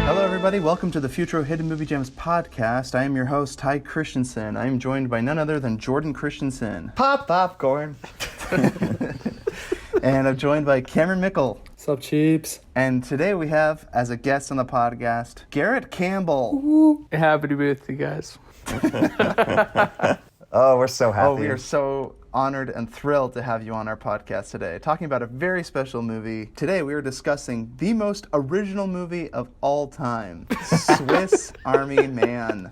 Hello, everybody. Welcome to the Futro Hidden Movie Gems podcast. I am your host, Ty Christensen. I am joined by none other than Jordan Christensen. Pop popcorn. And I'm joined by Cameron Mickle. What's up, cheeps? And today we have, as a guest on the podcast, Garrett Campbell. Woo. Happy to be with you guys. Oh, we're so happy. Oh, we are so honored and thrilled to have you on our podcast today, talking about a very special movie. Today we are discussing the most original movie of all time, Swiss Army Man.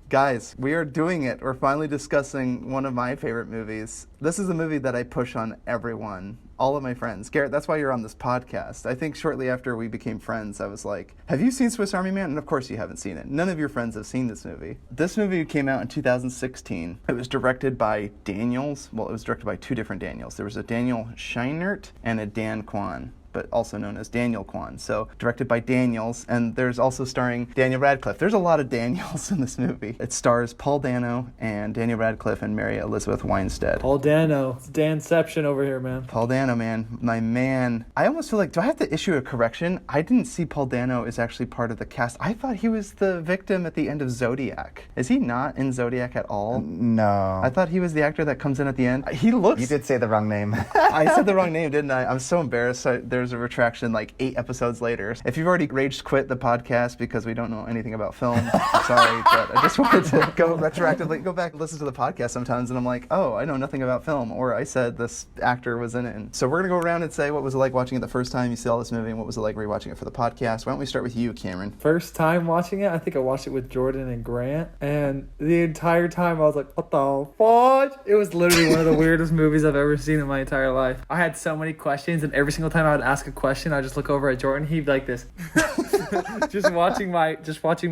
Guys, we are doing it. We're finally discussing one of my favorite movies. This is a movie that I push on everyone, all of my friends. Garrett, that's why you're on this podcast. I think shortly after we became friends, I was like, have you seen Swiss Army Man? And of course you haven't seen it. None of your friends have seen this movie. This movie came out in 2016. It was directed by Daniels. Well, it was directed by two different Daniels. There was a Daniel Scheinert and a Dan Kwan, but also known as Daniel Kwan. So directed by Daniels, and there's also starring Daniel Radcliffe. There's a lot of Daniels in this movie. It stars Paul Dano and Daniel Radcliffe and Mary Elizabeth Winstead. Paul Dano. It's Danception over here, man. Paul Dano, man. My man. I almost feel like, do I have to issue a correction? I didn't see Paul Dano is actually part of the cast. I thought he was the victim at the end of Zodiac. Is he not in Zodiac at all? No. I thought he was the actor that comes in at the end. He looks... You did say the wrong name. I said the wrong name, didn't I? I'm so embarrassed. There's a retraction like 8 episodes later. If you've already rage quit the podcast because we don't know anything about film, I'm sorry, but I just wanted to go back and listen to the podcast sometimes, and I'm like, oh, I know nothing about film, or I said this actor was in it. And so we're going to go around and say what was it like watching it the first time you saw this movie, and what was it like rewatching it for the podcast. Why don't we start with you, Cameron? First time watching it, I think I watched it with Jordan and Grant, and the entire time I was like, what the fuck? It was literally one of the weirdest movies I've ever seen in my entire life. I had so many questions, and every single time I would ask a question, I'd just look over at Jordan. He'd be like this, just watching my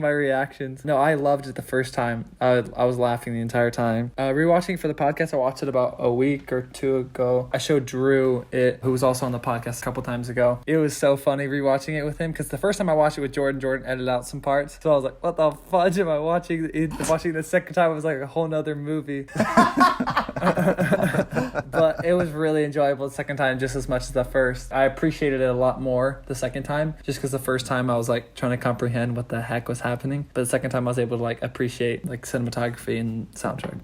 reactions. No, I loved it the first time. I was laughing the entire time. Rewatching it for the podcast, I watched it about a week or two ago. I showed Drew it, who was also on the podcast a couple times ago. It was so funny rewatching it with him, because the first time I watched it with Jordan edited out some parts. So I was like, what the fudge am I watching? Watching the second time, it was like a whole nother movie. But it was really enjoyable the second time, just as much as the first. I appreciated it a lot more the second time, just because the first time I was like trying to comprehend what the heck was happening, but the second time I was able to like appreciate like cinematography and soundtrack.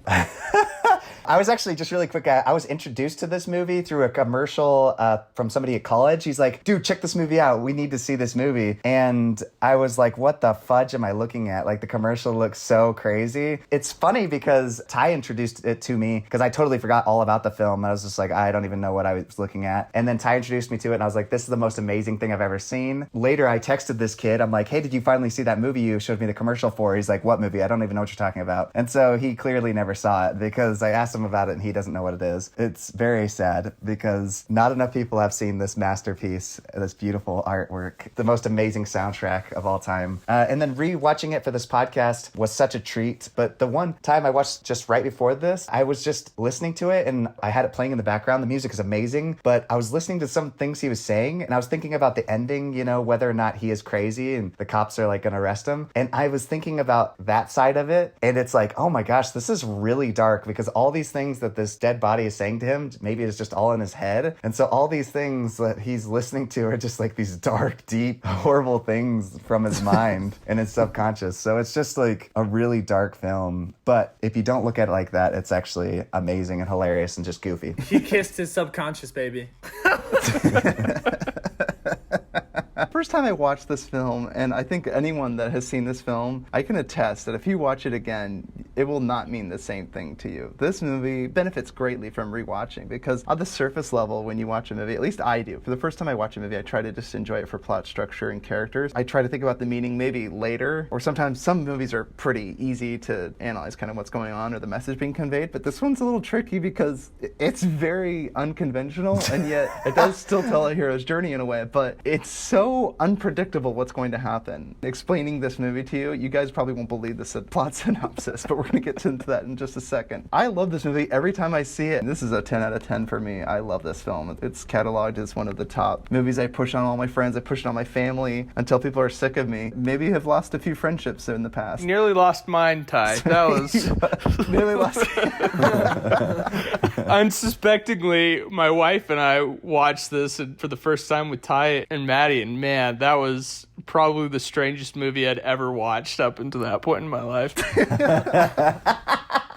I was actually, just really quick, I was introduced to this movie through a commercial from somebody at college. He's like, dude, check this movie out. We need to see this movie. And I was like, what the fudge am I looking at? Like, the commercial looks so crazy. It's funny because Ty introduced it to me, because I totally forgot all about the film. I was just like, I don't even know what I was looking at. And then Ty introduced me to it, and I was like, this is the most amazing thing I've ever seen. Later, I texted this kid. I'm like, hey, did you finally see that movie you showed me the commercial for? He's like, what movie? I don't even know what you're talking about. And so he clearly never saw it, because I asked him about it and he doesn't know what it is. It's very sad, because not enough people have seen this masterpiece, this beautiful artwork, the most amazing soundtrack of all time. And then rewatching it for this podcast was such a treat. But the one time I watched just right before this, I was just listening to it and I had it playing in the background. The music is amazing, but I was listening to some things he was saying, and I was thinking about the ending, you know, whether or not he is crazy and the cops are like gonna arrest him. And I was thinking about that side of it, and it's like, oh my gosh, this is really dark, because all these things that this dead body is saying to him, maybe it's just all in his head. And so all these things that he's listening to are just like these dark, deep, horrible things from his mind and his subconscious. So it's just like a really dark film. But if you don't look at it like that, it's actually amazing and hilarious and just goofy. He kissed his subconscious, baby. First time I watched this film, and I think anyone that has seen this film, I can attest that if you watch it again, it will not mean the same thing to you. This movie benefits greatly from rewatching, because on the surface level, when you watch a movie, at least I do, for the first time I watch a movie, I try to just enjoy it for plot structure and characters. I try to think about the meaning maybe later, or sometimes some movies are pretty easy to analyze kind of what's going on or the message being conveyed, but this one's a little tricky because it's very unconventional, and yet it does still tell a hero's journey in a way, but it's so unpredictable what's going to happen. Explaining this movie to you, you guys probably won't believe this plot synopsis, but we're going to get into that in just a second. I love this movie every time I see it. This is a 10 out of 10 for me. I love this film. It's cataloged as one of the top movies I push on all my friends. I push it on my family until people are sick of me. Maybe have lost a few friendships in the past. Nearly lost mine, Ty. That was... Nearly lost. Unsuspectingly, my wife and I watched this for the first time with Ty and Maddie, and man, that was probably the strangest movie I'd ever watched up until that point in my life.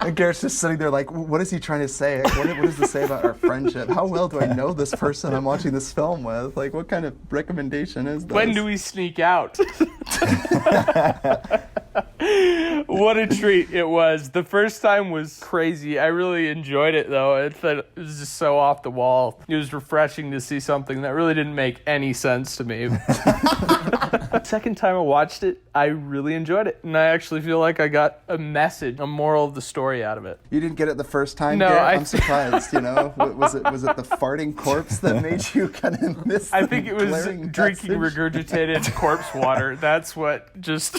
And Garrett's just sitting there like, what is he trying to say? What does this say about our friendship? How well do I know this person I'm watching this film with? Like, what kind of recommendation is this? When do we sneak out? What a treat it was. The first time was crazy. I really enjoyed it, though. It was just so off the wall. It was refreshing to see something that really didn't make any sense to me. Second time I watched it, I really enjoyed it. And I actually feel like I got a message, a moral of the story out of it. You didn't get it the first time, No, Garrett? I'm surprised, you know? Was it the farting corpse that made you kind of miss I think it was glaring drinking message? regurgitated corpse water. That's what just...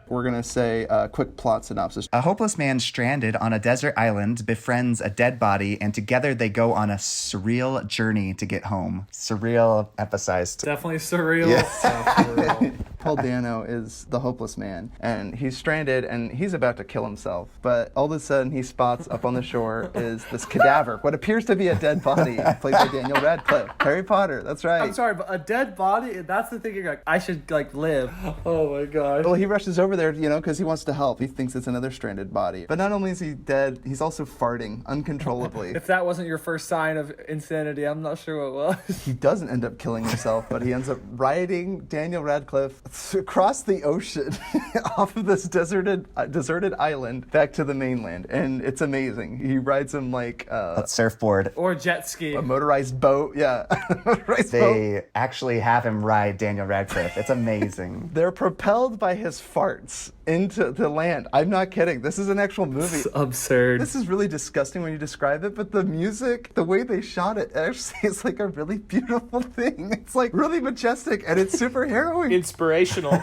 We're going to say a quick plot synopsis. A hopeless man stranded on a desert island befriends a dead body, and together they go on a surreal journey to get home. Surreal emphasized. Definitely surreal. Yeah. So surreal. Paul Dano is the hopeless man, and he's stranded, and he's about to kill himself. But all of a sudden, he spots up on the shore is this cadaver, what appears to be a dead body, played by Daniel Radcliffe. Harry Potter, that's right. I'm sorry, but a dead body, that's the thing you're like, I should, like, live. Oh, my God. Well, he rushes over there, you know, because he wants to help. He thinks it's another stranded body. But not only is he dead, he's also farting uncontrollably. If that wasn't your first sign of insanity, I'm not sure what was. He doesn't end up killing himself, but he ends up riding Daniel Radcliffe across the ocean off of this deserted island back to the mainland. And it's amazing. He rides him like A surfboard. Or jet ski. a motorized boat. Yeah. Motorized boat. They actually have him ride Daniel Radcliffe. It's amazing. They're propelled by his farts into the land. I'm not kidding. This is an actual movie. It's absurd. This is really disgusting when you describe it, but the music, the way they shot it, actually is like a really beautiful thing. It's like really majestic and it's super harrowing. inspirational.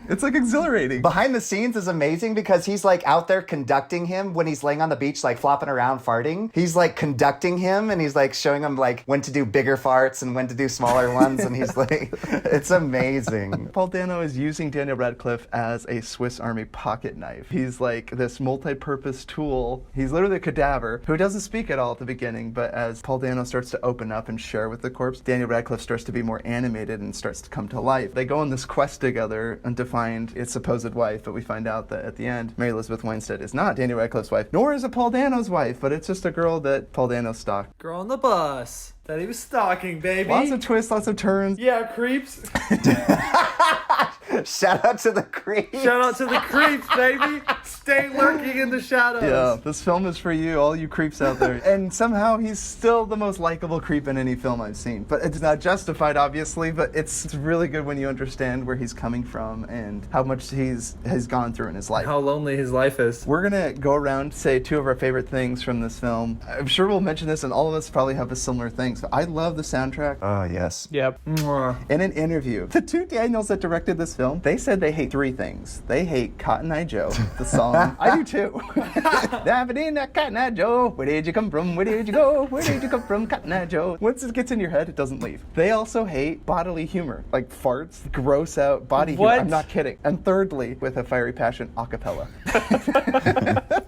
It's like exhilarating. Behind the scenes is amazing because he's like out there conducting him when he's laying on the beach, like flopping around farting. He's like conducting him and he's like showing him like when to do bigger farts and when to do smaller ones. And he's like, it's amazing. Paul Dano is using Daniel Radcliffe as a Swiss Army pocket knife. He's like this multi-purpose tool. He's literally a cadaver who doesn't speak at all at the beginning, but as Paul Dano starts to open up and share with the corpse, Daniel Radcliffe starts to be more animated and starts to come to life. They go on this quest together and to find its supposed wife, but we find out that at the end, Mary Elizabeth Winstead is not Daniel Radcliffe's wife, nor is it Paul Dano's wife, but it's just a girl that Paul Dano stalked. Girl on the bus that he was stalking, baby. Lots of twists, lots of turns. Yeah, creeps. Shout out to the creeps. Shout out to the creeps, baby. Stay lurking in the shadows. Yeah, this film is for you, all you creeps out there. And somehow he's still the most likable creep in any film I've seen. But it's not justified, obviously, but it's really good when you understand where he's coming from and how much has gone through in his life. How lonely his life is. We're going to go around, say two of our favorite things from this film. I'm sure we'll mention this, and all of us probably have a similar thing. So I love the soundtrack. Oh, yes. Yep. Mwah. In an interview, the two Daniels that directed this film, they said they hate three things. They hate Cotton Eye Joe, the song. I do too. Cotton Eye Joe, where did you come from? Where did you go? Where did you come from, Cotton Eye Joe? Once it gets in your head, it doesn't leave. They also hate bodily humor, like farts, gross out body humor. What? I'm not kidding. And thirdly, with a fiery passion, a cappella.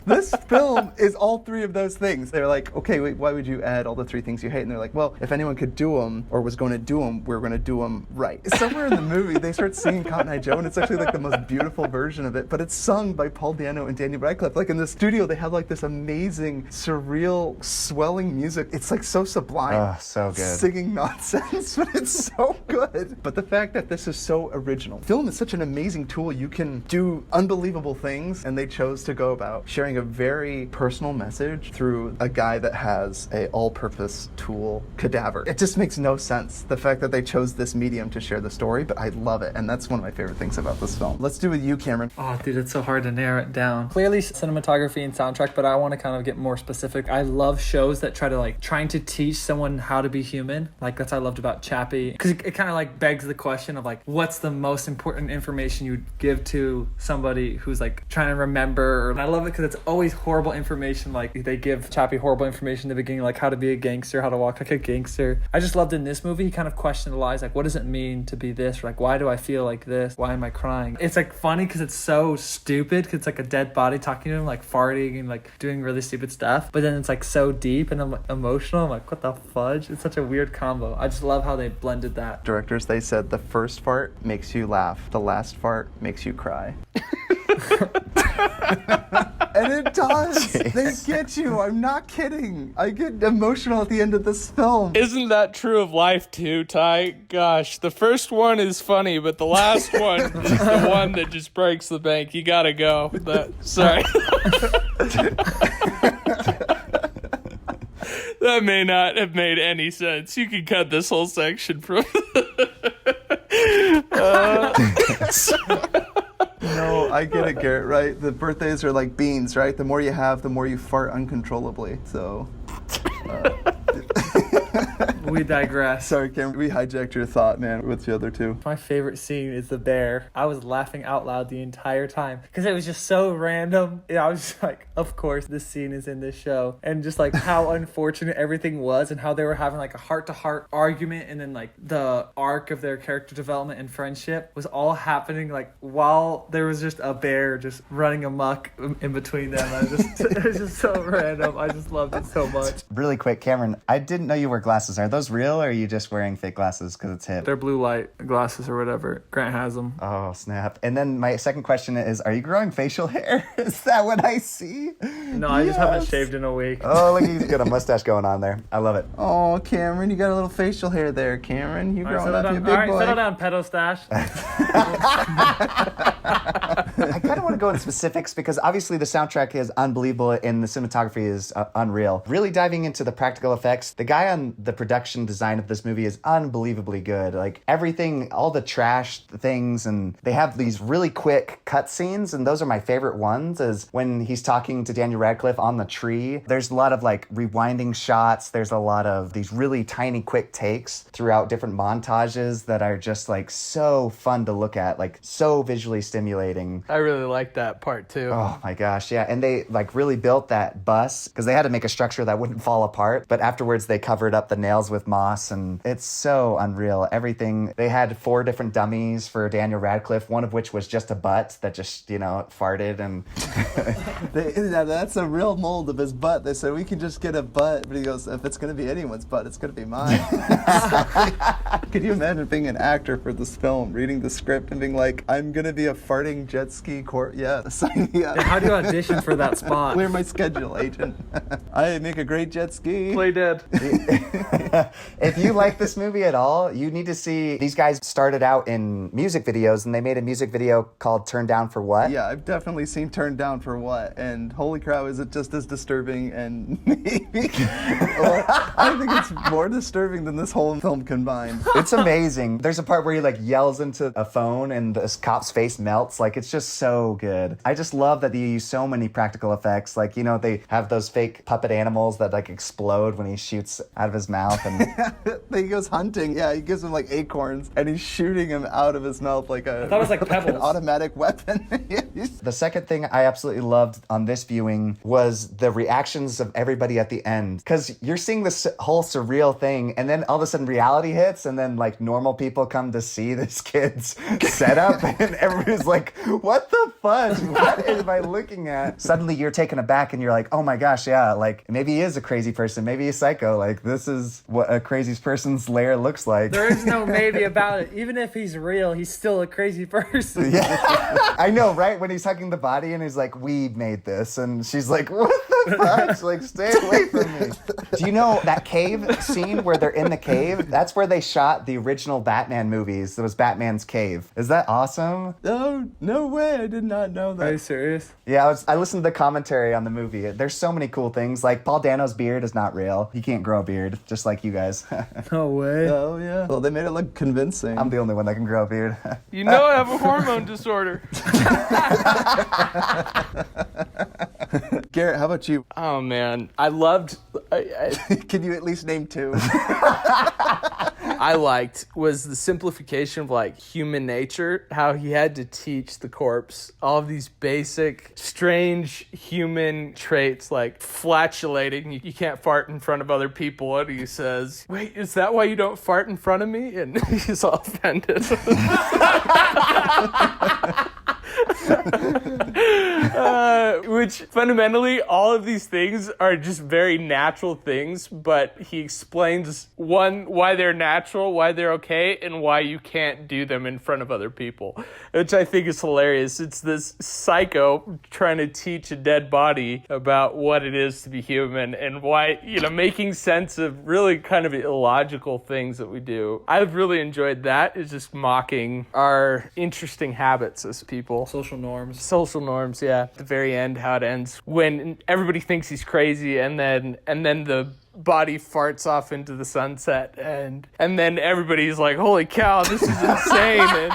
This film is all three of those things. They're like, okay, wait, why would you add all the three things you hate? And they're like, well, if anyone could do them or was going to do them, we're going to do them right. Somewhere in the movie, they start singing Cotton Eye Joe, and it's actually like the most beautiful version of it, but it's sung by Paul Dano and Daniel Radcliffe. Like in the studio, they have like this amazing, surreal, swelling music. It's like so sublime. Oh, so good. Singing nonsense, but it's so good. But the fact that this is so original. Film is such an amazing tool. You can do unbelievable things, and they chose to go about sharing a very personal message through a guy that has a all-purpose tool cadaver. It just makes no sense, the fact that they chose this medium to share the story, but I love it, and that's one of my favorite things about this film. Let's do with you, Cameron. Oh, dude, it's so hard to narrow it down. Clearly cinematography and soundtrack, but I want to kind of get more specific. I love shows that trying to teach someone how to be human. Like, that's what I loved about Chappie. Because it kind of like begs the question of like, what's the most important information you'd give to somebody who's like trying to remember? And I love it because it's always horrible information. Like, they give Chappie horrible information in the beginning, like how to be a gangster, how to walk like a gangster. I just loved in this movie, he kind of questioned the lies, like, what does it mean to be this? Or like, why do I feel like this? Why am I crying? It's like funny because it's so stupid, because it's like a dead body talking to him, like farting and like doing really stupid stuff. But then it's like so deep and I'm like, emotional. I'm like, what the fudge? It's such a weird combo. I just love how they blended that. Directors, they said the first fart makes you laugh, the last fart makes you cry. And it does. They get you. I'm not kidding. I get emotional at the end of this film. Isn't that true of life too, Ty? Gosh, the first one is funny, but the last one is the one that just breaks the bank. You gotta go. Sorry. That may not have made any sense. You can cut this whole section from... No, I get it, Garrett, right? The birthdays are like beans, right? The more you have, the more you fart uncontrollably. So... We digress. Sorry, Cameron. We hijacked your thought, man. What's the other two? My favorite scene is the bear. I was laughing out loud the entire time because it was just so random. Yeah, I was just like, of course, this scene is in this show. And just like how unfortunate everything was and how they were having like a heart-to-heart argument, and then like the arc of their character development and friendship was all happening like while there was just a bear just running amok in between them. It was just so random. I just loved it so much. Really quick, Cameron, I didn't know you wear glasses. Are those real, or are you just wearing fake glasses because it's hip? They're blue light glasses or whatever. Grant has them. Oh, snap. And then my second question is, are you growing facial hair? Is that what I see? No, I just haven't shaved in a week. Oh, look, he's got a mustache going on there. I lof it. Oh, Cameron, you got a little facial hair there, Cameron. You growing up, you big all right, boy. settle down, pedo stash. I kind of want to go into specifics because obviously the soundtrack is unbelievable and the cinematography is unreal. Really diving into the practical effects, the guy on the production design of this movie is unbelievably good. Like everything, all the trash things, and they have these really quick cut scenes, and those are my favorite ones, is when he's talking to Daniel Radcliffe on the tree. There's a lot of like rewinding shots. There's a lot of these really tiny quick takes throughout different montages that are just like so fun to look at, like so visually stimulating. I really like that part too. Oh my gosh, yeah. And they like really built that bus because they had to make a structure that wouldn't fall apart. But afterwards they covered up the nails with moss, and it's so unreal. Everything. They had 4 different dummies for Daniel Radcliffe, one of which was just a butt that just, farted. And that's a real mold of his butt. They said, we can just get a butt. But he goes, if it's going to be anyone's butt, it's going to be mine. Could you imagine being an actor for this film, reading the script and being like, I'm going to be a farting jet ski Yes. Yeah. How do you audition for that spot? Clear my schedule, agent. I make a great jet ski. Play dead. If you like this movie at all, you need to see these guys started out in music videos, and they made a music video called Turn Down for What? Yeah, I've definitely seen Turned Down for What, and holy cow, is it just as disturbing, and maybe I think it's more disturbing than this whole film combined. It's amazing. There's a part where he like yells into a phone and this cop's face melts. Like, it's just so good. I just love that they use so many practical effects. Like, they have those fake puppet animals that like explode when he shoots out of his mouth, and he goes hunting. Yeah, he gives him like acorns, and he's shooting him out of his mouth like I thought it was like pebbles. an automatic weapon. The second thing I absolutely loved on this viewing was the reactions of everybody at the end. Because you're seeing this whole surreal thing, and then all of a sudden reality hits, and then like normal people come to see this kid's setup, and everybody's like, what the fudge? What am I looking at? Suddenly you're taken aback, and you're like, oh my gosh, yeah, like maybe he is a crazy person. Maybe he's psycho. Like, this is what a crazy person's lair looks like. There is no maybe about it. Even if he's real, he's still a crazy person. Yeah. I know, right? When he's hugging the body and he's like, we made this. And she's like, what the fudge? Like, stay away from me. Do you know that cave scene where they're in the cave? That's where they shot the original Batman movies. It was Batman's cave. Is that awesome? Oh, no way. I did not know Are you that. serious? Yeah, I listened to the commentary on the movie. There's so many cool things. Like, Paul Dano's beard is not real. He can't grow a beard, just like you guys. No way. Oh, yeah. Well, they made it look convincing. I'm the only one that can grow a beard. You know I have a hormone disorder. Garrett, how about you? Oh man, I loved. Can you at least name two? I liked was the simplification of like human nature, how he had to teach the corpse all of these basic, strange human traits like flatulating. You can't fart in front of other people. And he says, "Wait, is that why you don't fart in front of me?" And he's all offended. Which fundamentally all of these things are just very natural things, but he explains why they're natural, why they're okay, and why you can't do them in front of other people, which I think is hilarious. It's this psycho trying to teach a dead body about what it is to be human and why, making sense of really kind of illogical things that we do. I've really enjoyed that, is just mocking our interesting habits as people. Social norms. Social norms, yeah. At the very end, how it ends when everybody thinks he's crazy, and then the body farts off into the sunset, and then everybody's like, "Holy cow, this is insane!"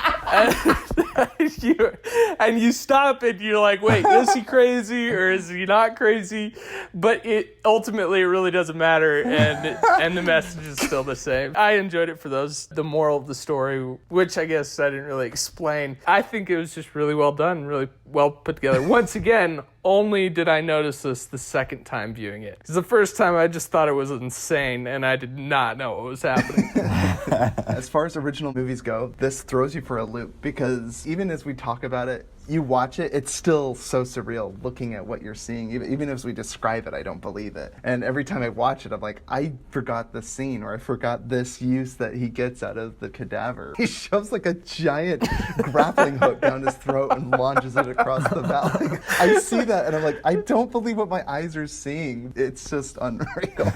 and you stop and you're like, "Wait, is he crazy or is he not crazy?" But it really doesn't matter, and the message is still the same. I enjoyed it for the moral of the story, which I guess I didn't really explain. I think it was just really well done, really well put together. Once again, only did I notice this the second time viewing it. Because the first time I just thought it was insane, and I did not know what was happening. As far as original movies go, this throws you for a loop because even as we talk about it, you watch it, it's still so surreal looking at what you're seeing. Even as we describe it, I don't believe it. And every time I watch it, I'm like, I forgot the scene, or I forgot this use that he gets out of the cadaver. He shoves like a giant grappling hook down his throat and launches it across the valley. I see that and I'm like, I don't believe what my eyes are seeing. It's just unreal.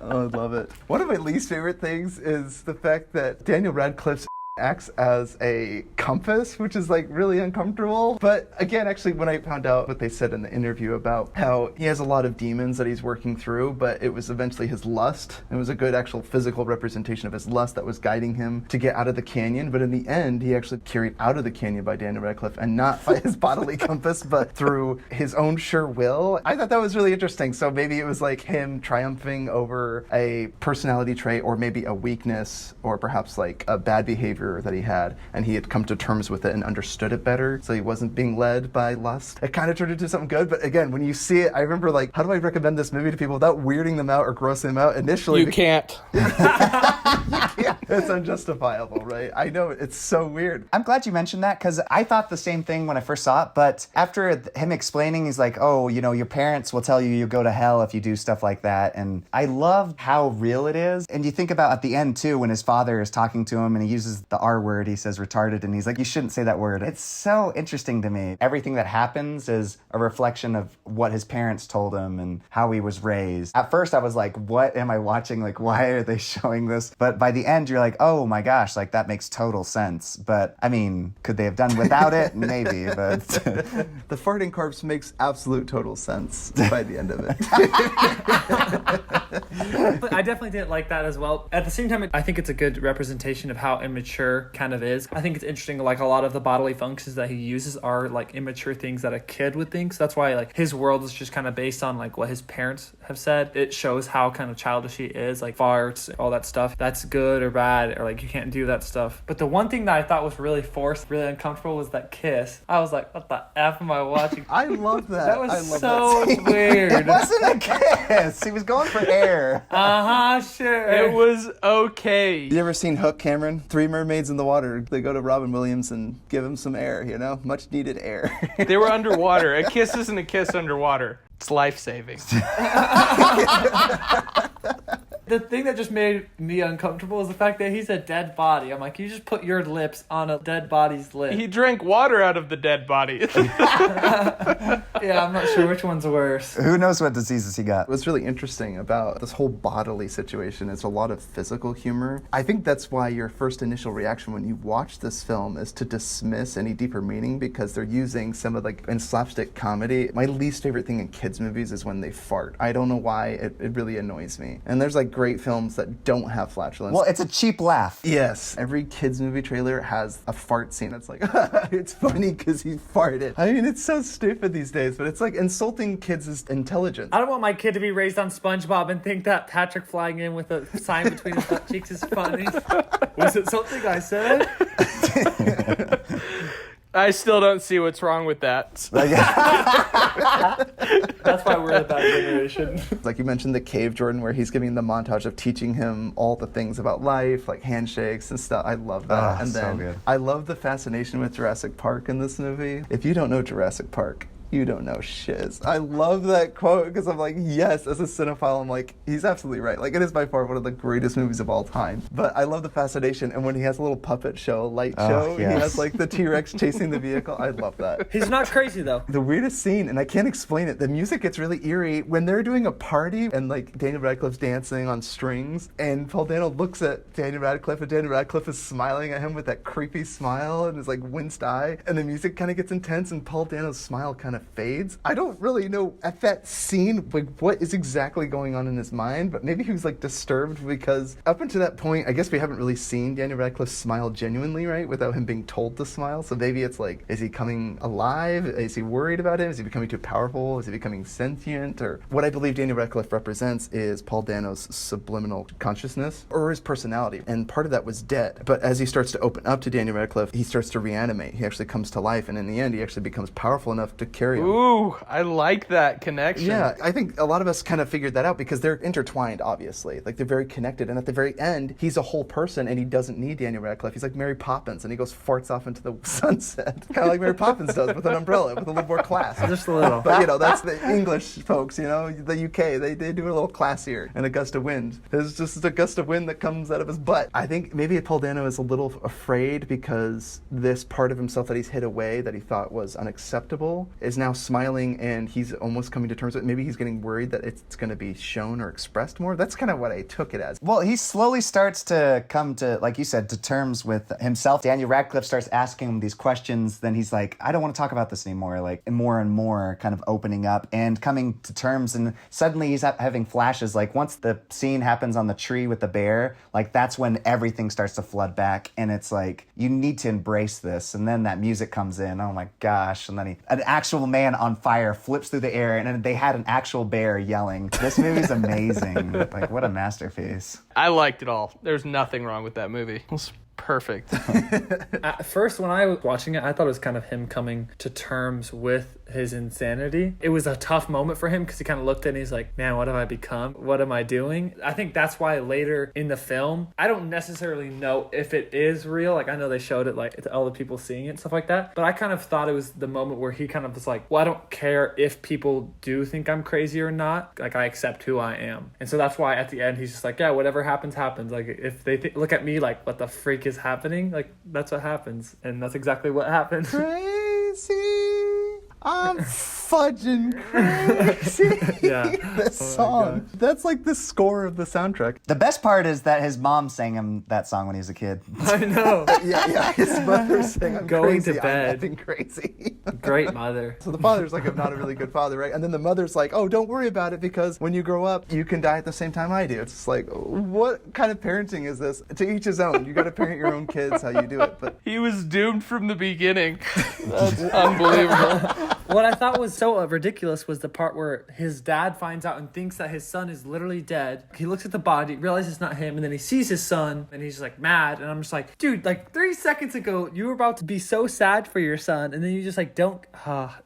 Oh, I love it. One of my least favorite things is the fact that Daniel Radcliffe's acts as a compass, which is like really uncomfortable. But again, actually, when I found out what they said in the interview about how he has a lot of demons that he's working through, but it was eventually his lust. It was a good actual physical representation of his lust that was guiding him to get out of the canyon. But in the end, he actually carried out of the canyon by Daniel Radcliffe, and not by his bodily compass, but through his own sure will. I thought that was really interesting. So maybe it was like him triumphing over a personality trait, or maybe a weakness, or perhaps like a bad behavior that he had, and he had come to terms with it and understood it better, so he wasn't being led by lust. It kind of turned into something good, but again, when you see it, I remember like, how do I recommend this movie to people without weirding them out or grossing them out initially? You can't. Yeah, it's unjustifiable, right? I know, it's so weird. I'm glad you mentioned that, because I thought the same thing when I first saw it, but after him explaining, he's like, oh, your parents will tell you go to hell if you do stuff like that, and I love how real it is. And you think about at the end, too, when his father is talking to him and he uses the R word, he says retarded, and he's like, you shouldn't say that word. It's so interesting to me. Everything that happens is a reflection of what his parents told him and how he was raised. At first, I was like, what am I watching? Like, why are they showing this? But by the end, you're like, oh my gosh, like that makes total sense. But I mean, could they have done without it? Maybe, but The farting corpse makes absolute total sense by the end of it. But I definitely didn't like that as well. At the same time, I think it's a good representation of how immature kind of is. I think it's interesting, like a lot of the bodily functions that he uses are like immature things that a kid would think. So that's why like his world is just kind of based on like what his parents have said. It shows how kind of childish he is, like farts, all that stuff. That's good or bad, or like you can't do that stuff. But the one thing that I thought was really forced, really uncomfortable was that kiss. I was like, what the F am I watching? I love that. That was I love so that. weird. it wasn't a kiss. He was going for air. Sure. It was okay. You ever seen Hook, Cameron? Three mermaids in the water. They go to Robin Williams and give him some air, much needed air. They were underwater. A kiss isn't a kiss underwater. It's life-saving. The thing that just made me uncomfortable is the fact that he's a dead body. I'm like, you just put your lips on a dead body's lip. He drank water out of the dead body. Yeah, I'm not sure which one's worse. Who knows what diseases he got? What's really interesting about this whole bodily situation is a lot of physical humor. I think that's why your first initial reaction when you watch this film is to dismiss any deeper meaning, because they're using some of, like, in slapstick comedy. My least favorite thing in kids' movies is when they fart. I don't know why, it really annoys me. And there's, like, great films that don't have flatulence. Well, it's a cheap laugh. Yes, every kids' movie trailer has a fart scene. It's like, it's funny because he farted. I mean, it's so stupid these days, but it's like insulting kids' intelligence. I don't want my kid to be raised on SpongeBob and think that Patrick flying in with a sign between his butt cheeks is funny. Was it something I said? I still don't see what's wrong with that. That's why we're the bad generation. Like you mentioned the cave, Jordan, where he's giving the montage of teaching him all the things about life, like handshakes and stuff. I love that. And so then good. I love the fascination with Jurassic Park in this movie. If you don't know Jurassic Park, you don't know shiz. I love that quote because I'm like, yes, as a cinephile, I'm like, he's absolutely right. Like, it is by far one of the greatest movies of all time. But I love the fascination. And when he has a little puppet show, light show, yes. he has like the T-Rex chasing the vehicle. I love that. He's not crazy, though. The weirdest scene, and I can't explain it, the music gets really eerie when they're doing a party and like Daniel Radcliffe's dancing on strings and Paul Dano looks at Daniel Radcliffe and Daniel Radcliffe is smiling at him with that creepy smile and his like winced eye, and the music kind of gets intense and Paul Dano's smile kind of fades. I don't really know at that scene like what is exactly going on in his mind, but maybe he was like disturbed because up until that point, I guess we haven't really seen Daniel Radcliffe smile genuinely, right? Without him being told to smile. So maybe it's like, is he coming alive? Is he worried about him? Is he becoming too powerful? Is he becoming sentient? Or what I believe Daniel Radcliffe represents is Paul Dano's subliminal consciousness or his personality. And part of that was dead. But as he starts to open up to Daniel Radcliffe, he starts to reanimate. He actually comes to life. And in the end, he actually becomes powerful enough to carry him. Ooh, I like that connection. Yeah, I think a lot of us kind of figured that out because they're intertwined, obviously. Like, they're very connected. And at the very end, he's a whole person and he doesn't need Daniel Radcliffe. He's like Mary Poppins and he goes farts off into the sunset. Kind of like Mary Poppins does with an umbrella, with a little more class. Just a little. But, you know, that's the English folks, you know, the UK. They do a little classier. And a gust of wind. There's just a gust of wind that comes out of his butt. I think maybe Paul Dano is a little afraid because this part of himself that he's hid away that he thought was unacceptable is now smiling and he's almost coming to terms with it. Maybe he's getting worried that it's going to be shown or expressed more. That's kind of what I took it as. Well, he slowly starts to come to, like you said, to terms with himself. Daniel Radcliffe starts asking him these questions. Then he's like, I don't want to talk about this anymore. Like, and more kind of opening up and coming to terms. And suddenly he's having flashes. Like, once the scene happens on the tree with the bear, like, that's when everything starts to flood back. And it's like, you need to embrace this. And then that music comes in. Oh my gosh. And then an actual man on fire flips through the air. And then they had an actual bear yelling. This movie's amazing. Like, what a masterpiece. I liked it all. There's nothing wrong with that movie. It was perfect. At first, when I was watching it, I thought it was kind of him coming to terms with his insanity. It was a tough moment for him because he kind of looked at it and he's like, man, what have I become? What am I doing? I think that's why later in the film, I don't necessarily know if it is real. Like, I know they showed it, like, to all the people seeing it and stuff like that. But I kind of thought it was the moment where he kind of was like, well, I don't care if people do think I'm crazy or not. Like, I accept who I am. And so that's why at the end, he's just like, yeah, whatever happens, happens. Like, if they look at me like, what the freak is happening? Like, that's what happens. And that's exactly what happened. Crazy. I'm fudging crazy. Yeah. This song. That's like the score of the soundtrack. The best part is that his mom sang him that song when he was a kid. I know. Yeah. His mother saying, I'm Going crazy, to bed. I'm effing crazy. Great mother. So the father's like, I'm not a really good father, right? And then the mother's like, oh, don't worry about it because when you grow up, you can die at the same time I do. It's just like, what kind of parenting is this? To each his own. You got to parent your own kids how you do it. But He was doomed from the beginning. That's unbelievable. What I thought was so ridiculous was the part where his dad finds out and thinks that his son is literally dead. He looks at the body, realizes it's not him, and then he sees his son, and he's just like mad. And I'm just like, dude, like 3 seconds ago, you were about to be so sad for your son, and then you just like don't.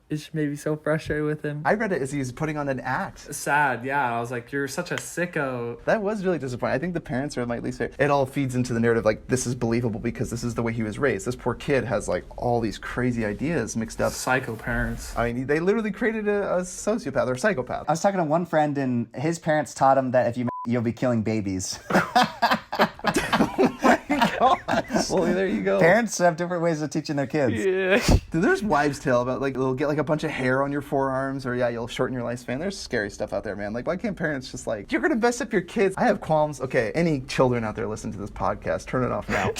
It just made me so frustrated with him. I read it as he was putting on an act. Sad, yeah. I was like, you're such a sicko. That was really disappointing. I think the parents are my least favorite. It all feeds into the narrative like this is believable because this is the way he was raised. This poor kid has like all these crazy ideas mixed up. Psycho parents. I mean, they literally created a sociopath or a psychopath. I was talking to one friend and his parents taught him that if you'll be killing babies. Oh my God. Well, there you go. Parents have different ways of teaching their kids. Yeah. Dude, there's wives' tale about like they'll get like a bunch of hair on your forearms, or you'll shorten your lifespan. There's scary stuff out there, man. Like, why can't parents just like, you're gonna mess up your kids? I have qualms. Okay, any children out there listening to this podcast, turn it off now.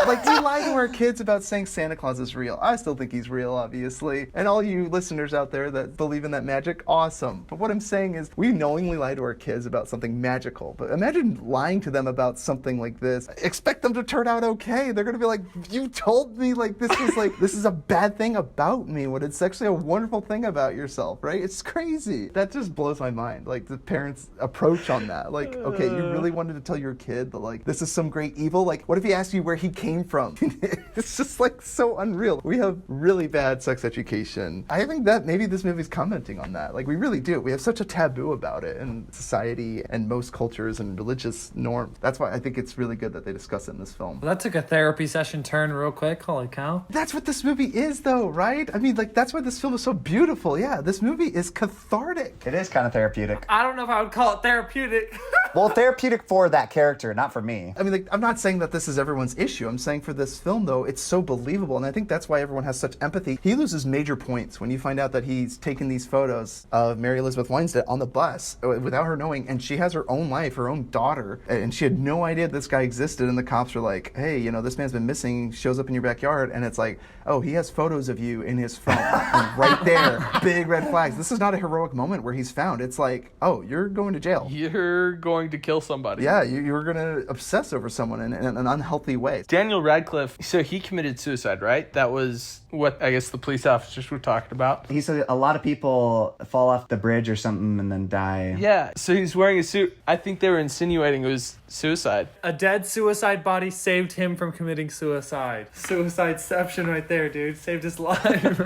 Like we lie to our kids about saying Santa Claus is real. I still think he's real, obviously. And all you listeners out there that believe in that magic, awesome. But what I'm saying is, we knowingly lie to our kids about something magical. But imagine lying to them about something like this. Expect them to turn out okay. They're gonna be like, you told me like this is a bad thing about me, when it's actually a wonderful thing about yourself, right? It's crazy. That just blows my mind. Like the parents' approach on that. Like, okay, you really wanted to tell your kid that like this is some great evil? Like, what if he asked you where he came from? It's just like so unreal. We have really bad sex education. I think that maybe this movie's commenting on that. Like, we really do. We have such a taboo about it in society and most cultures and religious norms. That's why I think it's really good that they discuss it in this film. Well, that took a therapy session turn real quick. Holy cow. That's what this movie is, though, right? I mean, like, that's why this film is so beautiful. Yeah, this movie is cathartic. It is kind of therapeutic. I don't know if I would call it therapeutic. Well, therapeutic for that character, not for me. I mean, like, I'm not saying that this is everyone's issue. I'm saying for this film, though, it's so believable, and I think that's why everyone has such empathy. He loses major points when you find out that he's taken these photos of Mary Elizabeth Winstead on the bus without her knowing, and she has her own life, her own daughter, and she had no idea this guy existed, and the cops are like, hey, this man's been missing, shows up in your backyard, and it's like, oh, he has photos of you in his phone. And right there, big red flags. This is not a heroic moment where he's found. It's like, oh, you're going to jail. You're going to kill somebody. Yeah, you're going to obsess over someone in an unhealthy way. Daniel Radcliffe, so he committed suicide, right? That was what I guess the police officers were talking about. He said a lot of people fall off the bridge or something and then die. Yeah, so he's wearing a suit. I think they were insinuating it was suicide. A dead suicide body saved him from committing suicide. Suicideception right there, dude. Saved his life.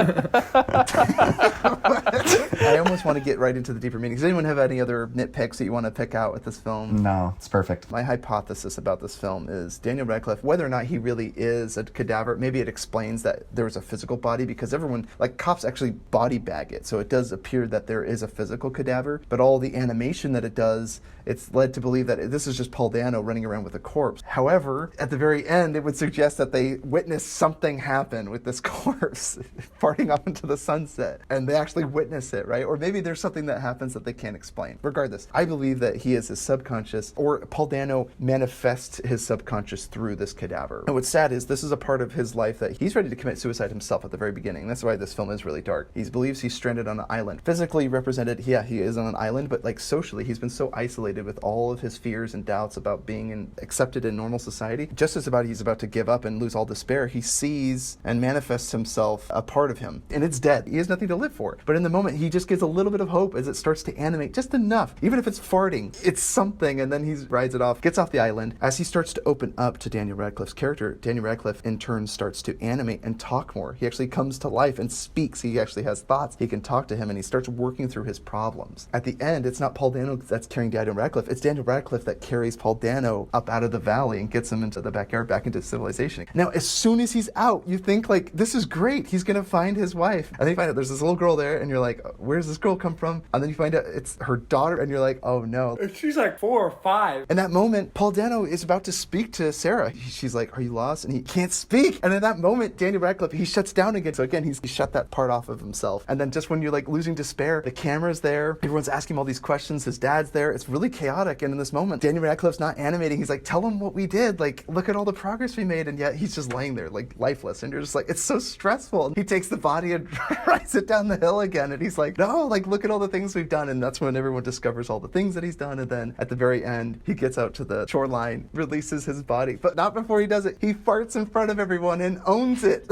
I almost want to get right into the deeper meaning. Does anyone have any other nitpicks that you want to pick out with this film? No, it's perfect. My hypothesis about this film is Daniel Radcliffe, whether or not he really is a cadaver, maybe it explains that there was a physical body, because everyone, like cops actually body bag it. So it does appear that there is a physical cadaver, but all the animation that it does, it's led to believe that this is just Paul Dano running around with a corpse. However, at the very end, it would suggest that they witnessed something happen with this corpse farting off into the sunset, and they actually witness it, right? Or maybe there's something that happens that they can't explain. Regardless, I believe that he is his subconscious, or Paul Dano manifests his subconscious through this cadaver. And what's sad is this is a part of his life that he's ready to commit suicide himself at the very beginning. That's why this film is really dark. He believes he's stranded on an island. Physically represented, yeah, he is on an island, but like socially, he's been so isolated with all of his fears and doubts about being accepted in normal society. Just as he's about to give up and lose all despair, he sees and manifests himself a part of him, and it's dead. He has nothing to live for. But in the moment, he just gets a little bit of hope as it starts to animate, just enough. Even if it's farting, it's something, and then he rides it off, gets off the island. As he starts to open up to Daniel Radcliffe's character, Daniel Radcliffe in turn starts to animate and talk more. He actually comes to life and speaks. He actually has thoughts. He can talk to him, and he starts working through his problems. At the end, it's not Paul Dano that's carrying Daniel Radcliffe. It's Daniel Radcliffe that carries Paul Dano up out of the valley and gets him into the backyard, back into civilization. Now, as soon as he's out, you think, like, this is great. He's going to find his wife. And then you find out there's this little girl there, and you're like, where's this girl come from? And then you find out it's her daughter, and you're like, oh no. She's like 4 or 5. In that moment, Paul Dano is about to speak to Sarah. She's like, are you lost? And he can't speak. And in that moment, Daniel Radcliffe, he shuts down again. So again, he's shut that part off of himself. And then just when you're like losing despair, the camera's there. Everyone's asking him all these questions. His dad's there. It's really chaotic. And in this moment, Daniel Radcliffe's not animating. He's like, tell him what we did. Like, look at all the progress we made. And yet he's just laying there, like, lifeless. And you're just like, it's so stressful. And he takes the body and rides it down the hill again. And he's like, no, like, look at all the things we've done. And that's when everyone discovers all the things that he's done. And then at the very end, he gets out to the shoreline, releases his body. But not before he does it. He farts in front of everyone and owns it.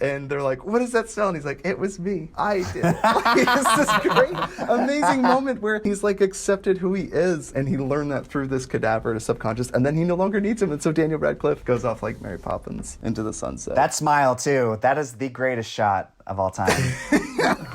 And they're like, what does that smell? And he's like, it was me. I did it. It's this great, amazing moment where he's like accepted who he is. And he learned that through this cadaver, his subconscious. And then he no longer needs him. And so Daniel Radcliffe goes off like Mary Poppins into the sunset. That smile, too. That is the greatest shot of all time.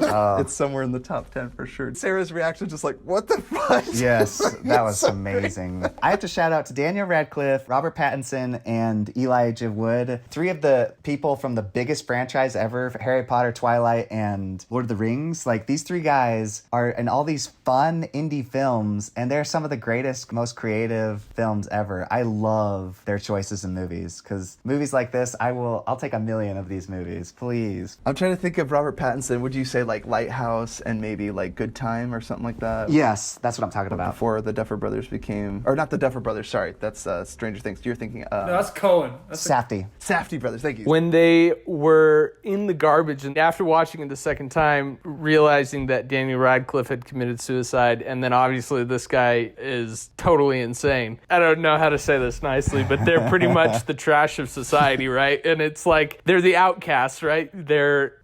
It's somewhere in the top 10 for sure. Sarah's reaction just like, what the fuck? Yes, that was amazing. I have to shout out to Daniel Radcliffe, Robert Pattinson, and Elijah Wood. 3 of the people from the biggest franchise ever, Harry Potter, Twilight, and Lord of the Rings. Like, these 3 guys are in all these fun indie films, and they're some of the greatest, most creative films ever. I love their choices in movies, because movies like this, I'll take a million of these movies, please. I'm trying to think of Robert Pattinson. Would you say like Lighthouse and maybe like Good Time or something like that? Yes, that's what I'm talking about. Before the Duffer Brothers became, or not the Duffer Brothers, sorry, that's Stranger Things. You're thinking, No, that's Cohen. That's Safdie. Safdie Brothers, thank you. When they were in the garbage, and after watching it the second time, realizing that Daniel Radcliffe had committed suicide, and then obviously this guy is totally insane. I don't know how to say this nicely, but they're pretty much the trash of society, right? And it's like, they're the outcasts, right?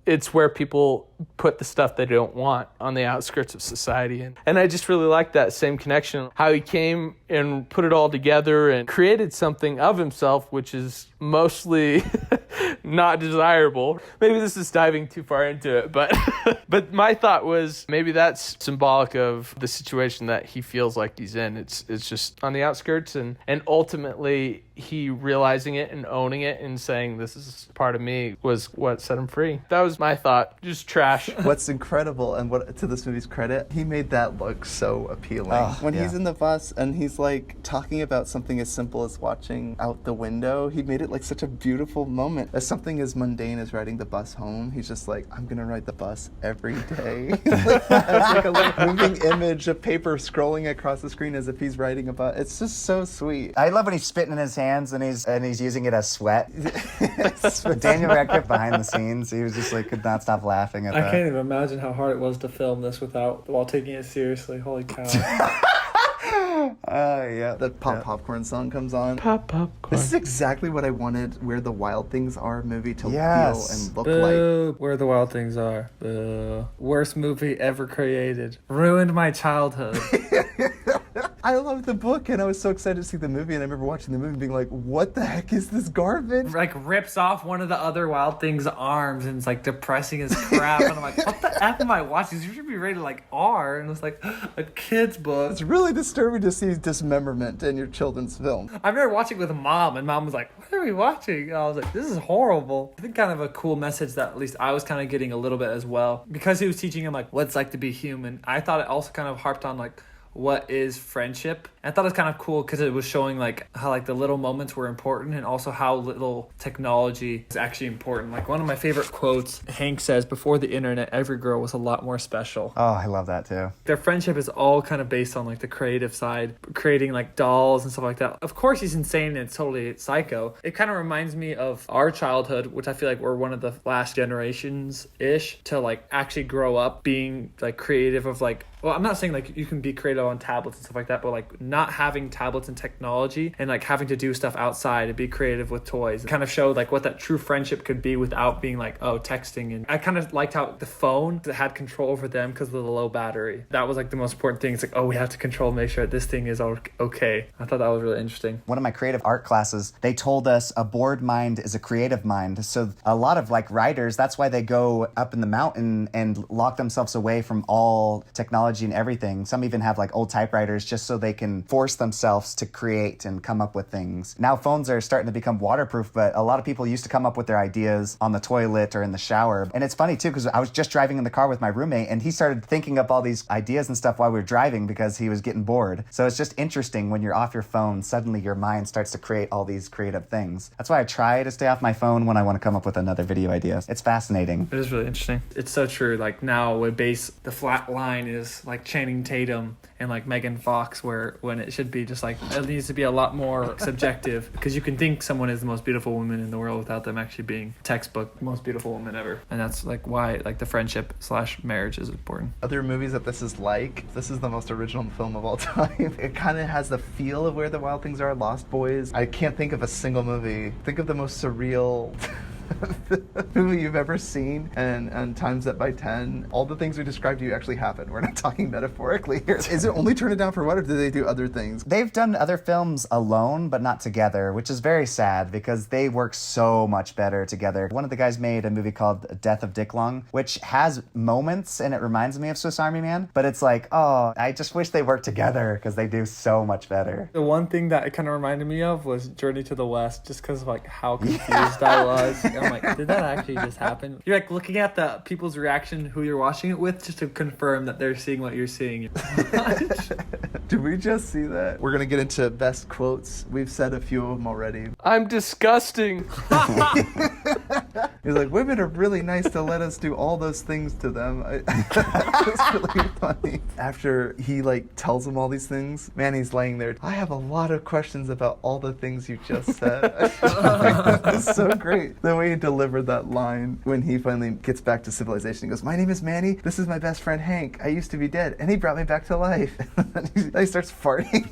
It's where people put the stuff they don't want on the outskirts of society. And I just really like that same connection, how he came and put it all together and created something of himself, which is mostly not desirable. Maybe this is diving too far into it, but but my thought was maybe that's symbolic of the situation that he feels like he's in. It's just on the outskirts, and ultimately he realizing it and owning it and saying, this is part of me, was what set him free. That was my thought. Just trash. What's incredible, and what to this movie's credit, he made that look so appealing. When he's in the bus and he's like talking about something as simple as watching out the window, he made it like such a beautiful moment. As something as mundane as riding the bus home, he's just like, I'm gonna ride the bus every day. It's like a little moving image of paper scrolling across the screen as if he's riding a bus. It's just so sweet. I love when he's spitting in his hands and he's using it as sweat. Daniel Radcliffe behind the scenes, he was just like, could not stop laughing at I that. can't even imagine how hard it was to film this while taking it seriously. Holy cow. Yeah. The popcorn song comes on. Pop popcorn. This is exactly what I wanted Where the Wild Things Are movie to Yes. feel and look like. Boo. Where the Wild Things Are. Boo. Worst movie ever created. Ruined my childhood. I loved the book and I was so excited to see the movie, and I remember watching the movie and being like, what the heck is this garbage? Like rips off one of the other Wild Things' arms and it's like depressing as crap. And I'm like, what the F am I watching? This should be rated like R. And it's like a kid's book. It's really disturbing to see dismemberment in your children's film. I remember watching with Mom, and Mom was like, what are we watching? And I was like, this is horrible. I think kind of a cool message that at least I was kind of getting a little bit as well. Because he was teaching him like what it's like to be human. I thought it also kind of harped on like, what is friendship? And I thought it was kind of cool because it was showing like how like the little moments were important, and also how little technology is actually important. Like one of my favorite quotes, Hank says, before the internet, every girl was a lot more special. Oh, I love that too. Their friendship is all kind of based on like the creative side, creating like dolls and stuff like that. Of course he's insane and it's totally psycho. It kind of reminds me of our childhood, which I feel like we're one of the last generations-ish to like actually grow up being like creative of like, well, I'm not saying like you can be creative on tablets and stuff like that, but like not having tablets and technology and like having to do stuff outside and be creative with toys. It kind of showed like what that true friendship could be without being like, oh, texting. And I kind of liked how the phone had control over them because of the low battery. That was like the most important thing. It's like, oh, we have to control, make sure this thing is okay. I thought that was really interesting. One of my creative art classes, they told us a bored mind is a creative mind. So a lot of like writers, that's why they go up in the mountain and lock themselves away from all technology and everything. Some even have like old typewriters just so they can force themselves to create and come up with things. Now phones are starting to become waterproof, but a lot of people used to come up with their ideas on the toilet or in the shower. And it's funny too, because I was just driving in the car with my roommate and he started thinking up all these ideas and stuff while we were driving because he was getting bored. So it's just interesting when you're off your phone, suddenly your mind starts to create all these creative things. That's why I try to stay off my phone when I want to come up with another video idea. It's fascinating. It is really interesting. It's so true. Like now we base the flat line is like Channing Tatum and like Megan Fox, where when it should be just like it needs to be a lot more subjective, because you can think someone is the most beautiful woman in the world without them actually being textbook most beautiful woman ever. And that's like why like the friendship / marriage is important. Other movies that this is the most original film of all time. It kind of has the feel of Where the Wild Things Are, Lost Boys. I can't think of a single movie. Think of the most surreal movie you've ever seen, and times that by 10, all the things we described to you actually happen. We're not talking metaphorically here. Is it only Turn It Down for What, or do they do other things? They've done other films alone, but not together, which is very sad because they work so much better together. One of the guys made a movie called Death of Dick Long, which has moments and it reminds me of Swiss Army Man, but it's like, oh, I just wish they worked together because they do so much better. The one thing that it kind of reminded me of was Journey to the West, just because of like how confused I was. I'm like, did that actually just happen? You're like looking at the people's reaction who you're watching it with just to confirm that they're seeing what you're seeing. Did we just see that? We're gonna get into best quotes. We've said a few of them already. I'm disgusting. He's like, women are really nice to let us do all those things to them. It's really funny. After he like tells him all these things, Manny's laying there. I have a lot of questions about all the things you just said. It's so great the way he delivered that line when he finally gets back to civilization. He goes, my name is Manny. This is my best friend Hank. I used to be dead, and he brought me back to life. Then he starts farting.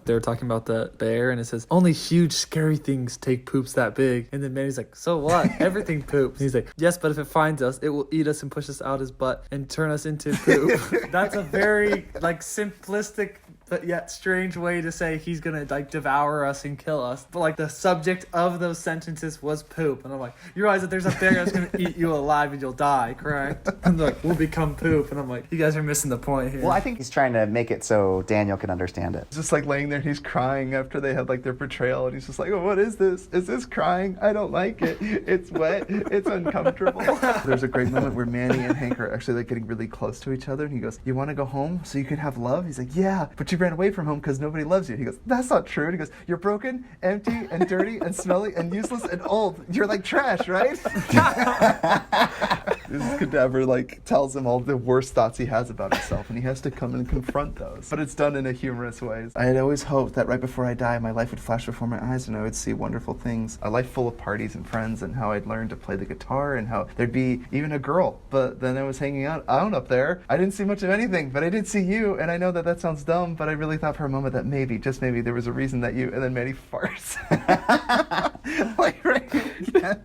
They were talking about the bear, and it says, only huge, scary things take poops that big. And then Manny's like, so what? Everything poops. And he's like, yes, but if it finds us, it will eat us and push us out his butt and turn us into poop. That's a very, like, simplistic but yet strange way to say he's gonna like devour us and kill us. But like the subject of those sentences was poop, and I'm like, you realize that there's a bear that's gonna eat you alive and you'll die, correct? And they're like, we'll become poop, and I'm like, you guys are missing the point here. Well, I think he's trying to make it so Daniel can understand it. He's just like laying there and he's crying after they had like their betrayal, and he's just like, oh, what is this? Is this crying? I don't like it. It's wet. It's uncomfortable. There's a great moment where Manny and Hank are actually like getting really close to each other, and he goes, you want to go home so you can have love? He's like, yeah, but you ran away from home because nobody loves you. He goes, that's not true. And he goes, you're broken, empty, and dirty, and smelly, and useless, and old. You're like trash, right? This cadaver like tells him all the worst thoughts he has about himself, and he has to come and confront those. But it's done in a humorous way. I had always hoped that right before I die, my life would flash before my eyes and I would see wonderful things. A life full of parties and friends, and how I'd learn to play the guitar, and how there'd be even a girl. But then I was hanging out up there. I didn't see much of anything, but I did see you, and I know that sounds dumb, but I really thought for a moment that maybe, just maybe, there was a reason that you, and then Manny farts. Like, right? Yeah.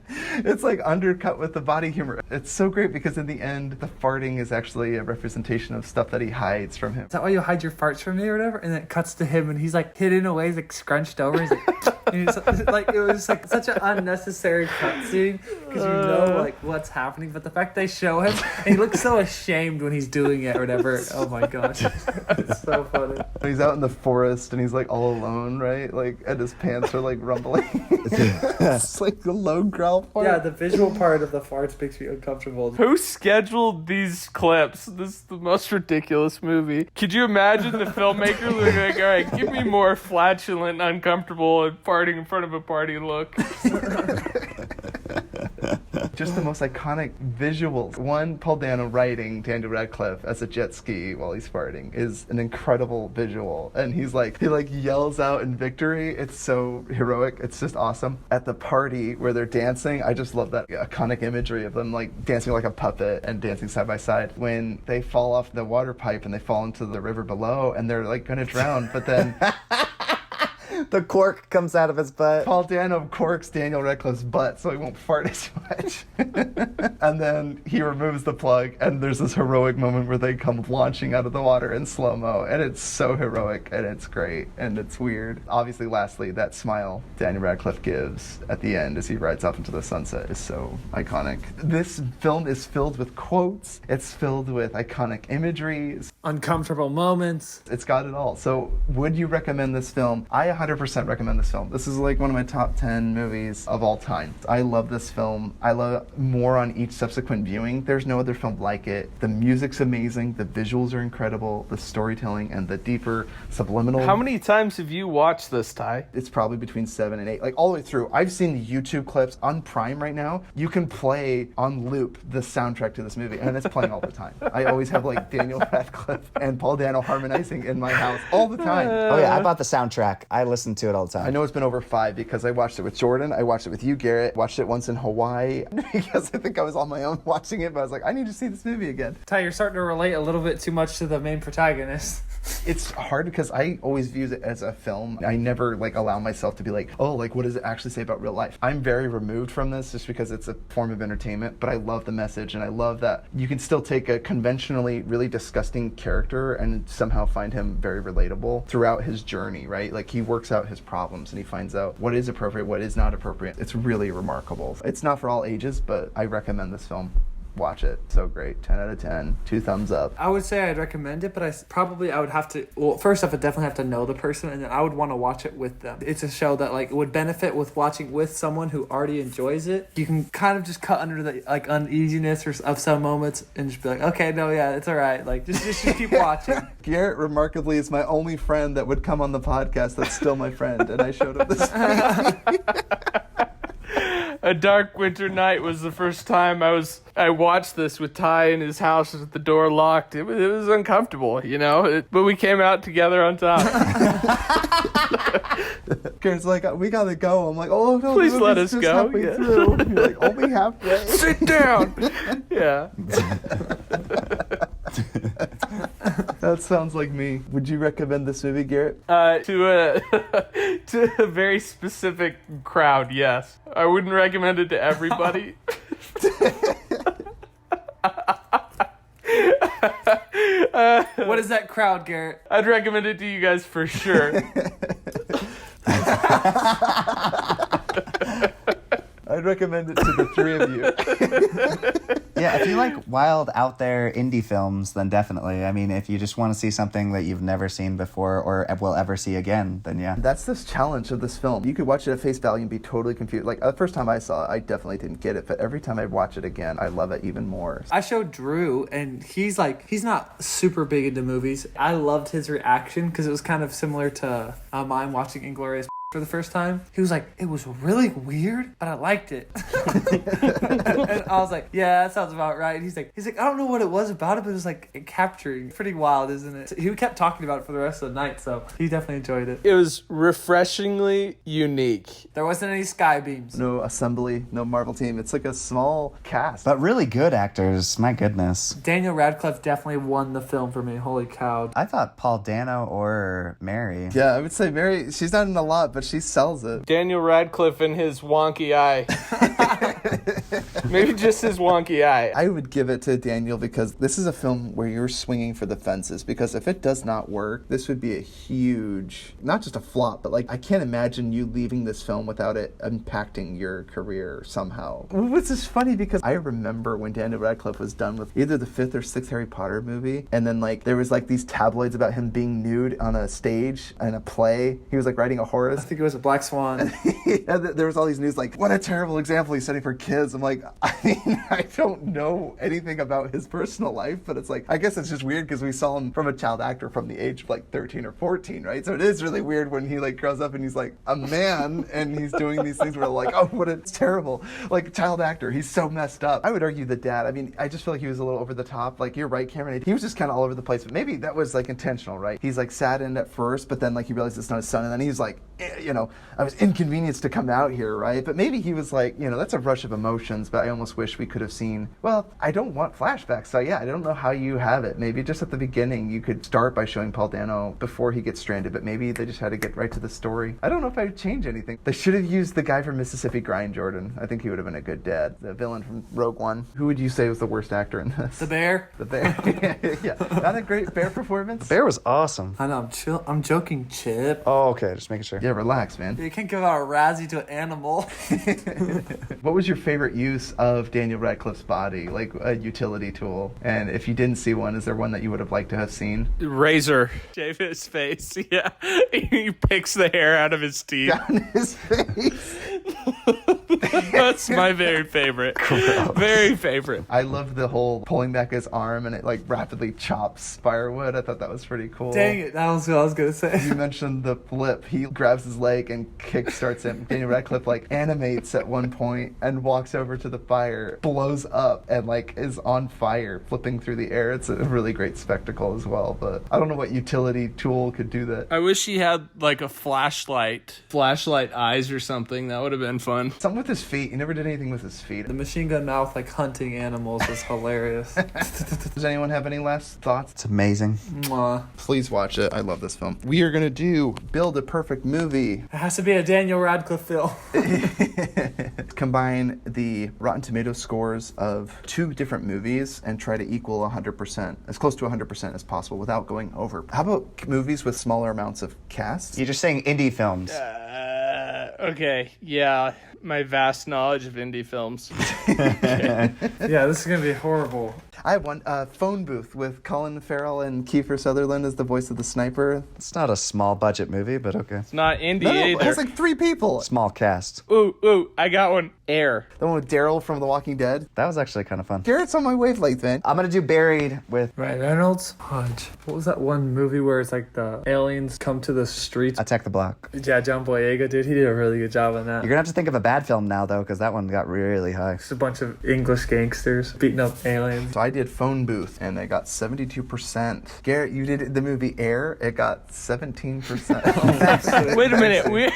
It's like undercut with the body humor. It's so great because in the end, the farting is actually a representation of stuff that he hides from him. Is that why you hide your farts from me or whatever? And then it cuts to him and he's like hidden away, he's like scrunched over. He's like, and he's, like it was like such an unnecessary cutscene because you know like what's happening, but the fact they show him and he looks so ashamed when he's doing it or whatever. Oh my gosh, it's so funny. He's out in the forest and he's like all alone, right? Like, and his pants are like rumbling. It's like a low growl fart. Yeah, the visual part of the farts makes me uncomfortable. Who scheduled these clips? This is the most ridiculous movie. Could you imagine the filmmaker looking like, all right, give me more flatulent, uncomfortable, and farting in front of a party look? Just the most iconic visuals. One, Paul Dano riding Daniel Radcliffe as a jet ski while he's farting is an incredible visual. And he yells out in victory. It's so heroic. It's just awesome. At the party where they're dancing, I just love that iconic imagery of them like dancing like a puppet and dancing side by side. When they fall off the water pipe and they fall into the river below and they're like gonna drown, but then The cork comes out of his butt. Paul Dano corks Daniel Radcliffe's butt so he won't fart as much. And then he removes the plug, and there's this heroic moment where they come launching out of the water in slow-mo, and it's so heroic, and it's great, and it's weird. Obviously, lastly, that smile Daniel Radcliffe gives at the end as he rides off into the sunset is so iconic. This film is filled with quotes. It's filled with iconic imagery. Uncomfortable moments. It's got it all. So would you recommend this film? I 100% recommend this film. This is like one of my top 10 movies of all time. I love this film. I love more on each subsequent viewing. There's no other film like it. The music's amazing. The visuals are incredible. The storytelling and the deeper subliminal. How many times have you watched this, Ty? It's probably between 7 and 8, like all the way through. I've seen the YouTube clips on Prime right now. You can play on loop the soundtrack to this movie, and it's playing all the time. I always have like Daniel Radcliffe and Paul Dano harmonizing in my house all the time. Oh yeah, I bought the soundtrack. I listen to it all the time. I know it's been over 5 because I watched it with Jordan. I watched it with you, Garrett. Watched it once in Hawaii because I think I was on my own watching it, but I was like, I need to see this movie again. Ty, you're starting to relate a little bit too much to the main protagonist. It's hard because I always view it as a film. I never like allow myself to be like, oh, like what does it actually say about real life? I'm very removed from this just because it's a form of entertainment, but I love the message and I love that you can still take a conventionally really disgusting character and somehow find him very relatable throughout his journey, right? Like he works out his problems and he finds out what is appropriate, what is not appropriate. It's really remarkable. It's not for all ages, but I recommend this film. Watch it. So great. 10 out of 10. 2 thumbs up. I would say I'd recommend it, but I would have to, well, first off, I definitely have to know the person, and then I would want to watch it with them. It's a show that like would benefit with watching with someone who already enjoys it. You can kind of just cut under the like uneasiness of some moments and just be like, okay, no, yeah, it's all right. Like just keep watching. Garrett, remarkably, is my only friend that would come on the podcast that's still my friend, and I showed him this movie. A Dark Winter Night was the first time I watched this with Ty in his house with the door locked. It was uncomfortable, you know, but we came out together on top. Garrett's like, we gotta go. I'm like, oh no, Please the let movie's us just go. halfway Yeah. through. You're like, only halfway. Sit down. Yeah. That sounds like me. Would you recommend this movie, Garrett? To a very specific crowd, yes. I wouldn't recommend it to everybody. What is that crowd, Garrett? I'd recommend it to you guys for sure. I'd recommend it to the 3 of you. Yeah, if you like wild, out there indie films, then definitely. I mean, if you just want to see something that you've never seen before or will ever see again, then yeah. That's this challenge of this film. You could watch it at face value and be totally confused. Like, the first time I saw it, I definitely didn't get it, but every time I watch it again, I love it even more. I showed Drew, and he's not super big into movies. I loved his reaction because it was kind of similar to mine watching Inglourious for the first time. He was like, it was really weird, but I liked it. And I was like, yeah, that sounds about right. And he's like, I don't know what it was about it, but it was like capturing. Pretty wild, isn't it? He kept talking about it for the rest of the night, so he definitely enjoyed it. It was refreshingly unique. There wasn't any sky beams. No assembly, no Marvel team. It's like a small cast. But really good actors, my goodness. Daniel Radcliffe definitely won the film for me. Holy cow. I thought Paul Dano or Mary. Yeah, I would say Mary, she's not in a lot, but she sells it. Daniel Radcliffe and his wonky eye. Maybe just his wonky eye. I would give it to Daniel because this is a film where you're swinging for the fences, because if it does not work, this would be a huge, not just a flop, but like I can't imagine you leaving this film without it impacting your career somehow. Which is funny because I remember when Daniel Radcliffe was done with either the 5th or 6th Harry Potter movie, and then like there was like these tabloids about him being nude on a stage in a play. He was like riding a horse. I think it was a Black Swan. And there was all these news like, what a terrible example he's setting for kids. I'm like, I mean, I don't know anything about his personal life, but it's like, I guess it's just weird because we saw him from a child actor from the age of like 13 or 14, right? So it is really weird when he like grows up and he's like a man and he's doing these things where like, oh, what it's terrible. Like child actor, he's so messed up. I would argue the dad, I mean, I just feel like he was a little over the top. Like you're right, Cameron, he was just kind of all over the place, but maybe that was like intentional, right? He's like saddened at first, but then like he realized it's not his son, and then he's like, you know, I was inconvenienced to come out here, right? But maybe he was like, you know, that's a rush of emotions, but I almost wish we could have seen, well, I don't want flashbacks, so yeah, I don't know how you have it. Maybe just at the beginning you could start by showing Paul Dano before he gets stranded, but maybe they just had to get right to the story. I don't know if I would change anything. They should have used the guy from Mississippi Grind, Jordan. I think he would have been a good dad. The villain from Rogue One. Who would you say was the worst actor in this? The bear. The bear. Yeah, not a great bear performance. Bear was awesome. I know, I'm joking, Chip. Oh, okay, just making sure. Yeah, relax, man. You can't give out a Razzie to an animal. What was your favorite use of Daniel Radcliffe's body, like a utility tool? And if you didn't see one, is there one that you would have liked to have seen? Razor. Shave his face, yeah. He picks the hair out of his teeth. Down his face. That's my very favorite. Gross. Very favorite. I loved the whole pulling back his arm and it like rapidly chops firewood. I thought that was pretty cool. Dang it, that was what I was gonna say. You mentioned the flip. He grabs his leg and kick starts him. Daniel Radcliffe like animates at one point and walks over to the fire, blows up, and like is on fire, flipping through the air. It's a really great spectacle as well. But I don't know what utility tool could do that. I wish he had like a flashlight eyes or something. That would have been fun. Something with his feet, never did anything with his feet. The machine gun mouth, like hunting animals, is hilarious. Does anyone have any last thoughts? It's amazing. Mwah. Please watch it. I love this film. We are going to do Build a Perfect Movie. It has to be a Daniel Radcliffe film. Combine the Rotten Tomatoes scores of 2 different movies and try to equal 100%, as close to 100% as possible without going over. How about movies with smaller amounts of cast? You're just saying indie films. Okay, yeah, my vast knowledge of indie films. Yeah, this is going to be horrible. I have one, Phone Booth with Colin Farrell and Kiefer Sutherland as the voice of the sniper. It's not a small budget movie, but okay. It's not indie No, either. it has like 3 people. Small cast. Ooh, I got one. Air. The one with Daryl from The Walking Dead. That was actually kind of fun. Garrett's on my wavelength, man. I'm gonna do Buried with Ryan Reynolds? Fudge. What was that one movie where it's like the aliens come to the streets? Attack the Block. Yeah, John Boyega, dude. He did a really good job on that. You're gonna have to think of a bad film now, though, because that one got really high. It's a bunch of English gangsters beating up aliens. So I did Phone Booth, and they got 72%. Garrett, you did the movie Air. It got 17%. Wait a minute.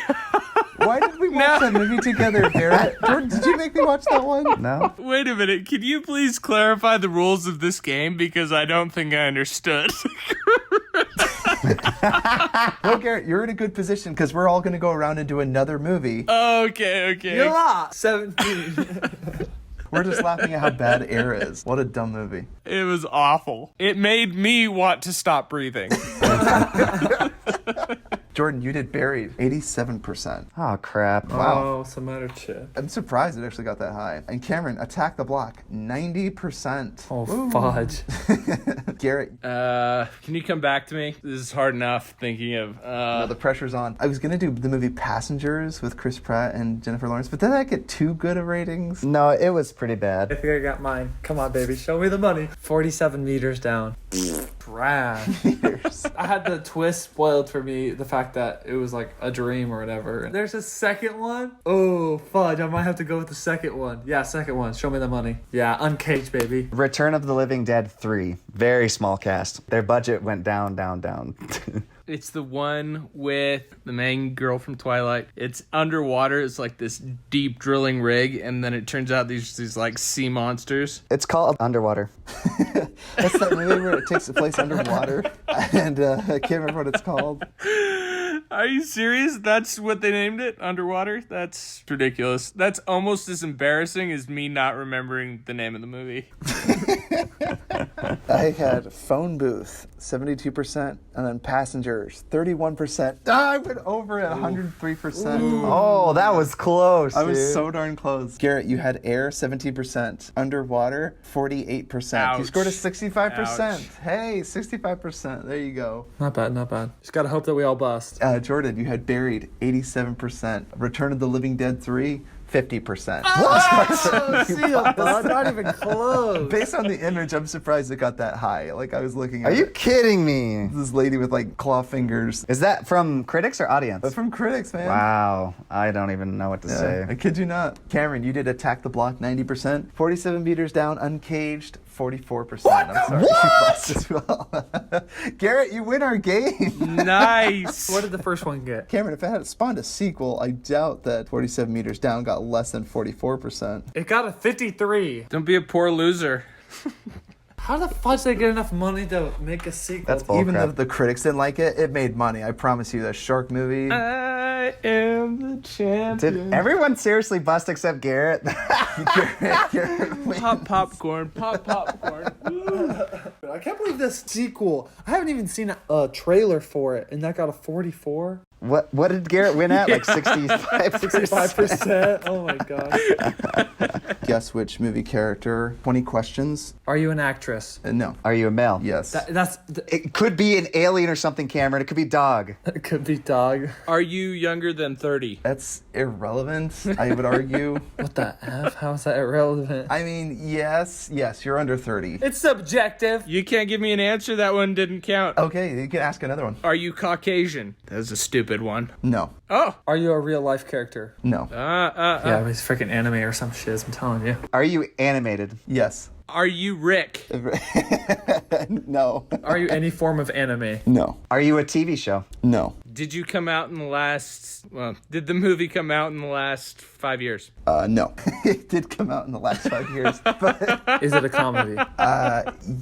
Why did we watch that movie together, Garrett? Jordan, did you make me watch that one? No? Wait a minute. Can you please clarify the rules of this game? Because I don't think I understood. No, Garrett, you're in a good position because we're all going to go around and do another movie. Okay. You lost! 17. We're just laughing at how bad Air is. What a dumb movie. It was awful. It made me want to stop breathing. Jordan, you did Buried, 87%. Oh, crap. Oh, some other shit. I'm surprised it actually got that high. And Cameron, Attack the Block, 90%. Oh, fudge. Garrett, Can you come back to me? This is hard enough thinking of... no, the pressure's on. I was going to do the movie Passengers with Chris Pratt and Jennifer Lawrence, but did that get too good of ratings? No, it was pretty I bad. think I got mine. Come on, baby. Show me the money. 47 meters down. Trash. I had the twist spoiled for me, the fact that it was like a dream or whatever. There's a second one? Oh, fudge. I might have to go with the second one. Yeah, second one. Show me the money. Yeah, Uncaged, baby. Return of the Living Dead 3. Very small cast. Their budget went down. It's the one with the main girl from Twilight. It's underwater. It's like this deep drilling rig, and then it turns out these like sea monsters. It's called Underwater. That's that movie where it takes place underwater, and I can't remember what it's called. Are you serious? That's what they named it? Underwater? That's ridiculous. That's almost as embarrassing as me not remembering the name of the movie. I had Phone Booth, 72%, and then Passengers, 31%. I went over at 103%. Oh, that was close, I was dude. so darn close. Garrett, you had Air, 17%. Underwater, 48%. You Ouch. scored a 65%. Ouch. Hey, 65%. There you go. Not bad, not bad. Just gotta hope that we all bust. Jordan, you had Buried, 87%. Return of the Living Dead 3, 50%. Oh, see, not even close. Based on the image, I'm surprised it got that high. Like, I was looking at Are you kidding me? this lady with, like, claw fingers. Is that from critics or audience? But from critics, man. Wow. I don't even know what to Yeah, say. I kid you not. Cameron, you did Attack the Block, 90%. 47 meters down, Uncaged, 44%. I'm sorry. You lost as well. Garrett, you win our game. Nice. What did the first one get? Cameron, if it had spawned a sequel, I doubt that 47 meters down got less than 44%. It got a 53. Don't be a poor loser. How the fudge they get enough money to make a sequel? That's bull Even crap. though the critics didn't like it, it made money. I promise you. That shark movie. I am the champion. Did everyone seriously bust except Garrett? Pop popcorn. Pop popcorn. I can't believe this sequel. I haven't even seen a trailer for it, and that got a 44. What did Garrett win at? Like 65%? 65%. Oh my god. Guess which movie character? 20 questions? Are you an actress? No. Are you a male? Yes. It could be an alien or something, Cameron. It could be dog. It could be dog. Are you younger than 30? That's irrelevant, I would argue. What the F? How is that irrelevant? I mean, yes, you're under 30. It's subjective. You can't give me an answer. That one didn't count. Okay, you can ask another one. Are you Caucasian? That was a stupid one. No. Oh. Are you a real life character? No. Yeah, he's freaking anime or some shiz, I'm telling you. Are you animated? Yes. Are you Rick? No. Are you any form of anime? No. Are you a TV show? No. Did you come out in the last... Well, did the movie come out in the last 5 years? No. It did come out in the last 5 years. But Is it a comedy?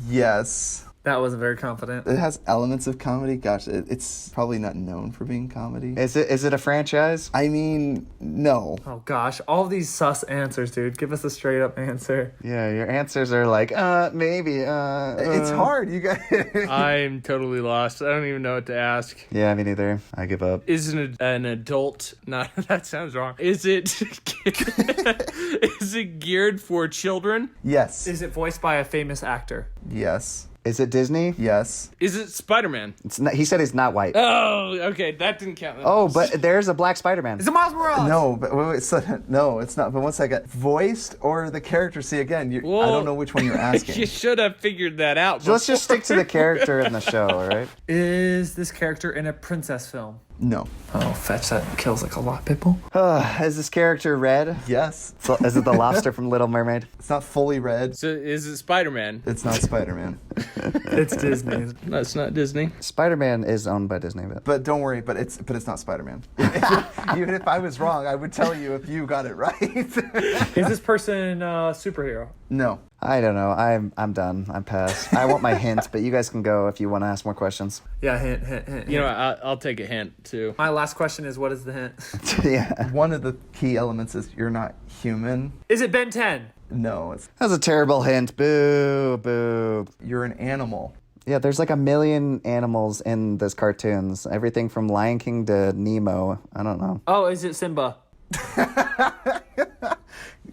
yes. That wasn't very confident. It has elements of comedy. Gosh, it's probably not known for being comedy. Is it a franchise? I mean, no. Oh gosh, all these sus answers, dude. Give us a straight up answer. Yeah, your answers are like, maybe, It's hard. You guys. I'm totally lost. I don't even know what to ask. Yeah, me neither. I give up. Is it an adult? Not that sounds wrong. Is it is it geared for children? Yes. Is it voiced by a famous actor? Yes. Is it Disney? Yes. Is it Spider-Man? It's not, he said he's not white. Oh, okay, that didn't count. Oh, but there's a black Spider-Man. Is it Miles Morales? No, but wait, so, no, it's not. But one second. Voiced or the character? See, again, I don't know which one you're asking. You should have figured that out. So let's just stick to the character in the show, all right? Is this character in a princess film? No. Oh, fetch, that kills like a lot of people. Is this character red? Yes. So, is it the lobster from Little Mermaid? It's not fully red. So is it Spider-Man? It's not Spider-Man. It's Disney. No, it's not Disney. Spider-Man is owned by Disney, But don't worry, but it's not Spider-Man. Even if I was wrong, I would tell you if you got it right. Is this person a superhero? No. I don't know. I'm done. I'm past. I want my hint, but you guys can go if you want to ask more questions. Yeah, hint. You know, I'll take a hint too. My last question is, what is the hint? Yeah. One of the key elements is you're not human. Is it Ben 10? No, it's That's a terrible hint. Boo, boo. you're an animal. Yeah, there's like a million animals in this cartoons. Everything from Lion King to Nemo. I don't know. Oh, is it Simba?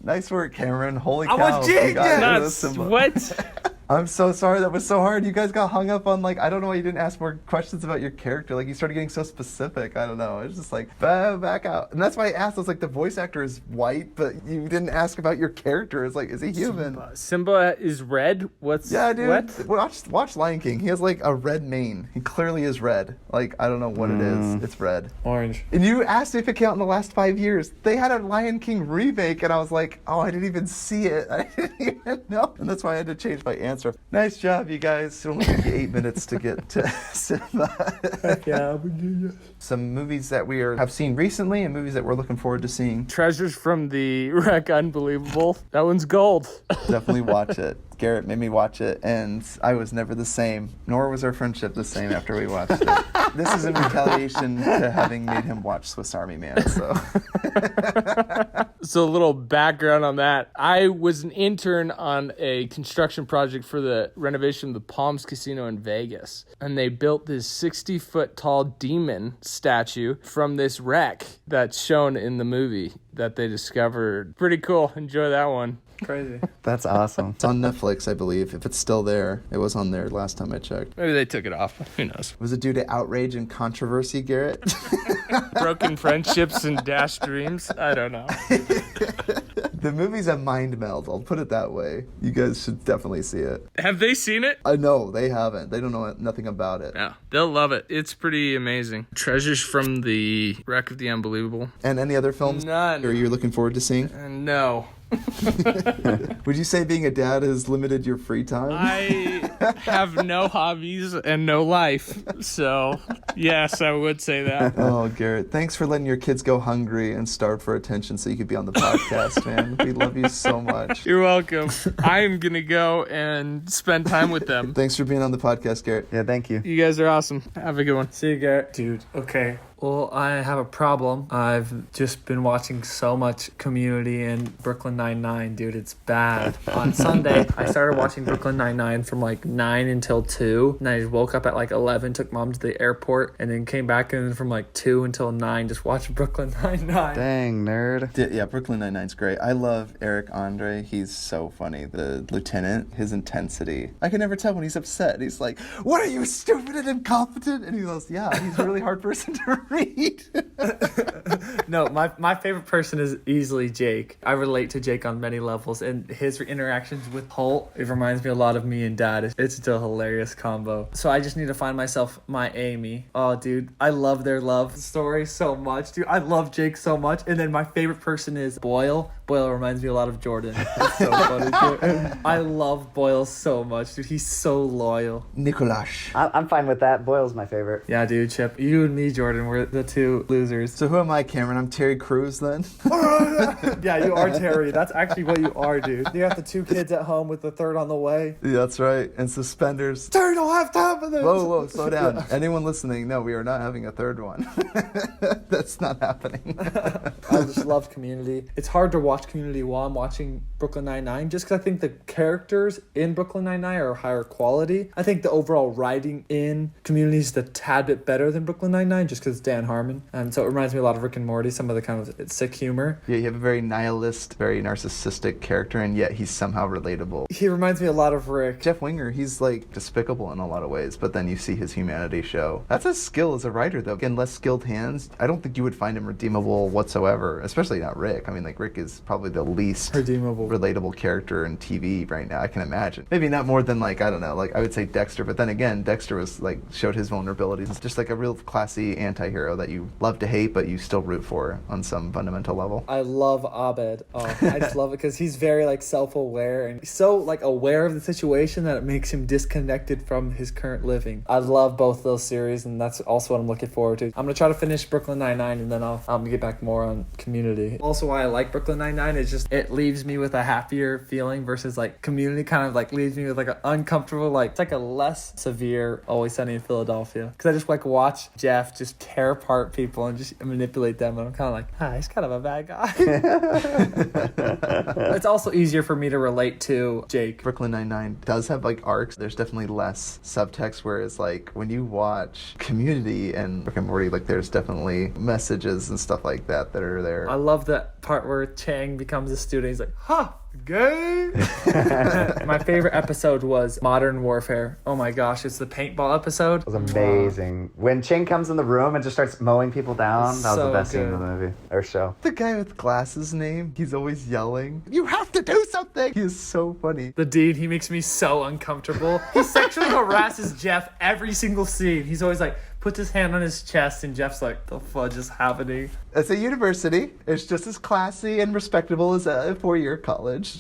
Nice work, Cameron. Holy I cow. was you genius! got it. It Nuts. was Simba. What? I'm so sorry. That was so hard. You guys got hung up on, like, I don't know why you didn't ask more questions about your character. Like, you started getting so specific. I don't know. It's just like, back out. And that's why I asked. I was like, the voice actor is white, but you didn't ask about your character. It's like, is he human? Simba is red? What's... Yeah, dude. What? Watch Lion King. He has, like, a red mane. He clearly is red. Like, I don't know what it is. It's red. Orange. And you asked if it counted in the last 5 years. They had a Lion King remake, and I was like, oh, I didn't even see it. I didn't even know. And that's why I had to change my answer. Nice job, you guys. It only took you 8 minutes to get to Simba. Yeah, I'm a genius. Some movies that we have seen recently and movies that we're looking forward to seeing. Treasures from the Wreck, unbelievable. That one's gold. Definitely watch it. Garrett made me watch it, and I was never the same, nor was our friendship the same after we watched it. This is in retaliation to having made him watch Swiss Army Man, so. So a little background on that. I was an intern on a construction project for the renovation of the Palms Casino in Vegas. And they built this 60-foot tall demon statue from this wreck that's shown in the movie that they discovered. Pretty cool. Enjoy that one. Crazy. That's awesome. It's on Netflix, I believe. If it's still there, it was on there last time I checked. Maybe they took it off. Who knows? Was it due to outrage and controversy, Garrett? Broken friendships and dashed dreams? I don't know. The movie's a mind meld, I'll put it that way. You guys should definitely see it. Have they seen it? No, they haven't. They don't know nothing about it. Yeah, they'll love it. It's pretty amazing. Treasures from the Wreck of the Unbelievable? And any other films None. are you looking forward to seeing? No. Would you say being a dad has limited your free time? I have no hobbies and no life. So, yes, I would say that. Oh, Garrett, thanks for letting your kids go hungry and starve for attention so you could be on the podcast, man. We love you so much. You're welcome. I'm going to go and spend time with them. Thanks for being on the podcast, Garrett. Yeah, thank you. You guys are awesome. Have a good one. See you, Garrett. Dude, okay. Well, I have a problem. I've just been watching so much Community and Brooklyn Nine-Nine, dude. It's bad. On Sunday, I started watching Brooklyn Nine-Nine from like 9 until 2. And I just woke up at like 11, took mom to the airport, and then came back and then from like 2 until 9, just watching Brooklyn Nine-Nine. Dang, nerd. Yeah, Brooklyn Nine-Nine's great. I love Eric Andre. He's so funny. The lieutenant, his intensity. I can never tell when he's upset. He's like, what are you, stupid and incompetent? And he goes, yeah, he's a really hard person to read. No, my favorite person is easily Jake. I relate to Jake on many levels, and his interactions with Holt, it reminds me a lot of me and Dad. It's still a hilarious combo. So I just need to find myself my Amy. Oh, dude, I love their love story so much, dude. I love Jake so much. And then my favorite person is Boyle. Boyle reminds me a lot of Jordan. It's so funny, dude. I love Boyle so much, dude. He's so loyal. Nicholas. I'm fine with that. Boyle's my favorite. Yeah, dude, Chip. You and me, Jordan, we're the two losers. So who am I, Cameron? I'm Terry Crews then? Yeah, you are Terry. That's actually what you are, dude. You got the 2 kids at home with the 3rd on the way. Yeah, that's right. And suspenders. Terry, don't have time for this. Whoa, slow down. Anyone listening, no, we are not having a 3rd one. That's not happening. I just love Community. It's hard to watch Community while I'm watching Brooklyn Nine-Nine, just because I think the characters in Brooklyn Nine-Nine are higher quality. I think the overall writing in Community is a tad bit better than Brooklyn Nine-Nine, just because it's Dan Harmon. And so it reminds me a lot of Rick and Morty, some of the kind of sick humor. Yeah, you have a very nihilist, very narcissistic character, and yet he's somehow relatable. He reminds me a lot of Rick. Jeff Winger, he's like despicable in a lot of ways, but then you see his humanity show. That's a skill as a writer, though. In less skilled hands, I don't think you would find him redeemable whatsoever, especially not Rick. I mean, like, Rick is probably the least Redeemable. relatable character in TV right now, I can imagine. Maybe not more than, like, I don't know, like, I would say Dexter, but then again, Dexter was, like, showed his vulnerabilities. It's just like a real classy anti-hero that you love to hate, but you still root for on some fundamental level. I love Abed. Oh, I just love it because he's very like self-aware and so like aware of the situation that it makes him disconnected from his current living. I love both those series, and that's also what I'm looking forward to. I'm gonna try to finish Brooklyn Nine-Nine, and then I'll get back more on Community. Also, why I like Brooklyn Nine-Nine is just it leaves me with a happier feeling versus like Community kind of like leaves me with like an uncomfortable, like it's like a less severe Always Sunny in Philadelphia, because I just like watch Jeff just tear apart people and just manipulate them, and I'm kind of like, he's kind of a bad guy. It's also easier for me to relate to Jake. Brooklyn Nine-Nine does have like arcs. There's definitely less subtext, whereas like when you watch Community and Rick and Morty, like there's definitely messages and stuff like that that are there. I love that part where Chang becomes a student. He's like, gay. My favorite episode was Modern Warfare. Oh my gosh, it's the paintball episode. It was amazing. When Ching comes in the room and just starts mowing people down, that was So the best scene in good. the movie or show. The guy with glasses name, he's always yelling, "You have to do something!" He is so funny. The Dean, he makes me so uncomfortable. He sexually harasses Jeff every single scene. He's always like, puts his hand on his chest, and Jeff's like, the fudge is happening. It's a university. It's just as classy and respectable as a 4-year college.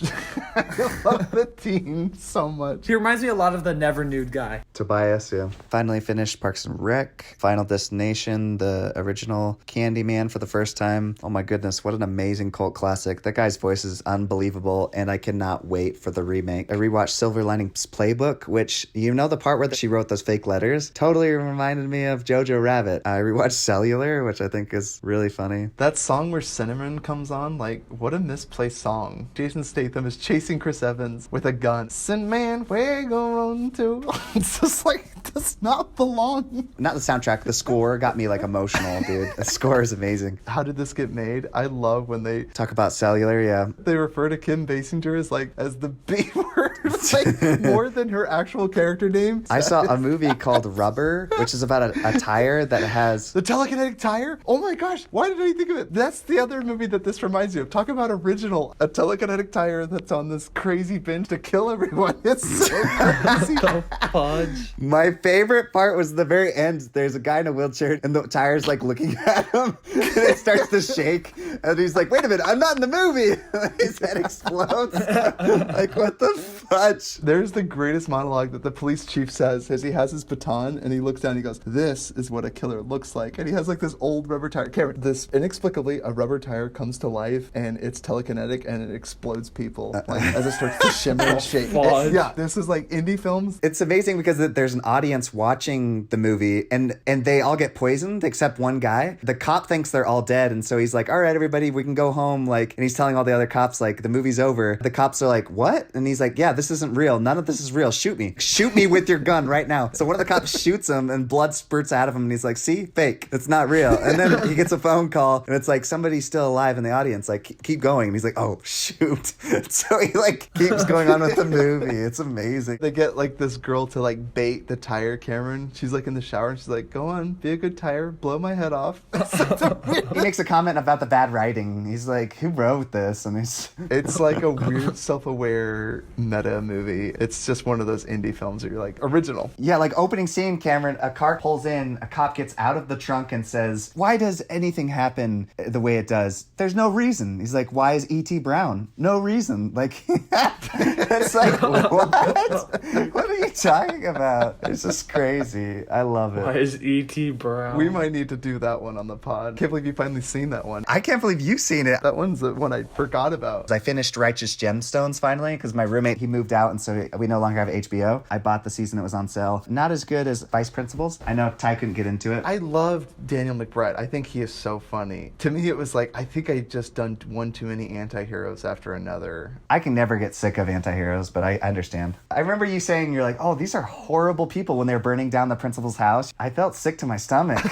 I love the team so much. He reminds me a lot of the Never Nude guy. Tobias, yeah. Finally finished Parks and Rec, Final Destination, the original Candyman for the first time. Oh my goodness, what an amazing cult classic. That guy's voice is unbelievable, and I cannot wait for the remake. I rewatched Silver Linings Playbook, which, you know, the part where she wrote those fake letters totally reminded me of Jojo Rabbit. I rewatched Cellular, which I think is really funny. That song where Cinnamon comes on, like, what a misplaced song. Jason Statham is chasing Chris Evans with a gun. Cinnamon, where you gonna run to? It's just like, it does not belong. Not the soundtrack, the score got me like emotional, dude. The score is amazing. How did this get made? I love when they Talk about Cellular, yeah. they refer to Kim Basinger as like as the B word, like more than her actual character name. I saw a movie called Rubber, which is about a tire that has... The telekinetic tire? Oh my gosh, why did I think of it? That's the other movie that this reminds me of. Talk about original. A telekinetic tire that's on this crazy binge to kill everyone. It's so crazy. The fudge. My favorite part was the very end. There's a guy in a wheelchair and the tire's like looking at him and it starts to shake and he's like, wait a minute, I'm not in the movie. His head explodes. Like, what the fudge? There's the greatest monologue that the police chief says as he has his baton and he looks down and he goes, "This is what a killer looks like." And he has like this old rubber tire. Cameron, this inexplicably, a rubber tire comes to life and it's telekinetic and it explodes people like as it starts to shimmer and shake. Fudge. Yeah, this is like indie films. It's amazing because there's an audience watching the movie and they all get poisoned except one guy. The cop thinks they're all dead and so he's like, all right, everybody, we can go home. Like, and he's telling all the other cops like, the movie's over. The cops are like, what? And he's like, yeah, this isn't real. None of this is real. Shoot me. Shoot me with your gun right now. So one of the cops shoots him and blood spurts out of him and he's like, see, fake. It's not real. And then he gets a phone call and it's like, somebody's still alive in the audience. Like, keep going. And he's like, oh, shoot. So he like keeps going on with the movie. It's amazing. They get like this girl to like bait the tire, Cameron. She's like in the shower and she's like, go on, be a good tire, blow my head off. He makes a comment about the bad writing. He's like, who wrote this? And It's like a weird self-aware meta meta movie. It's just one of those indie films that you're like, original. Yeah, like opening scene, Cameron, a car pulls in, a cop gets out of the trunk and says, "Why does anything happen the way it does? There's no reason." He's like, "Why is E.T. brown?" No reason. Like, it's like, what? What are you talking about? It's just crazy. I love it. Why is E.T. brown? We might need to do that one on the pod. Can't believe you finally seen that one. I can't believe you've seen it. That one's the one I forgot about. I finished Righteous Gemstones finally because my roommate, he moved out and so we no longer have HBO. I bought the season, it was on sale. Not as good as Vice Principals. I know Ty couldn't get into it. I loved Daniel McBride. I think he is so funny. To me, it was like, I think I just done one too many anti-heroes after another. I can never get sick of anti-heroes, but I understand. I remember you saying, you're like, "Oh, these are horrible people," when they were burning down the principal's house. I felt sick to my stomach.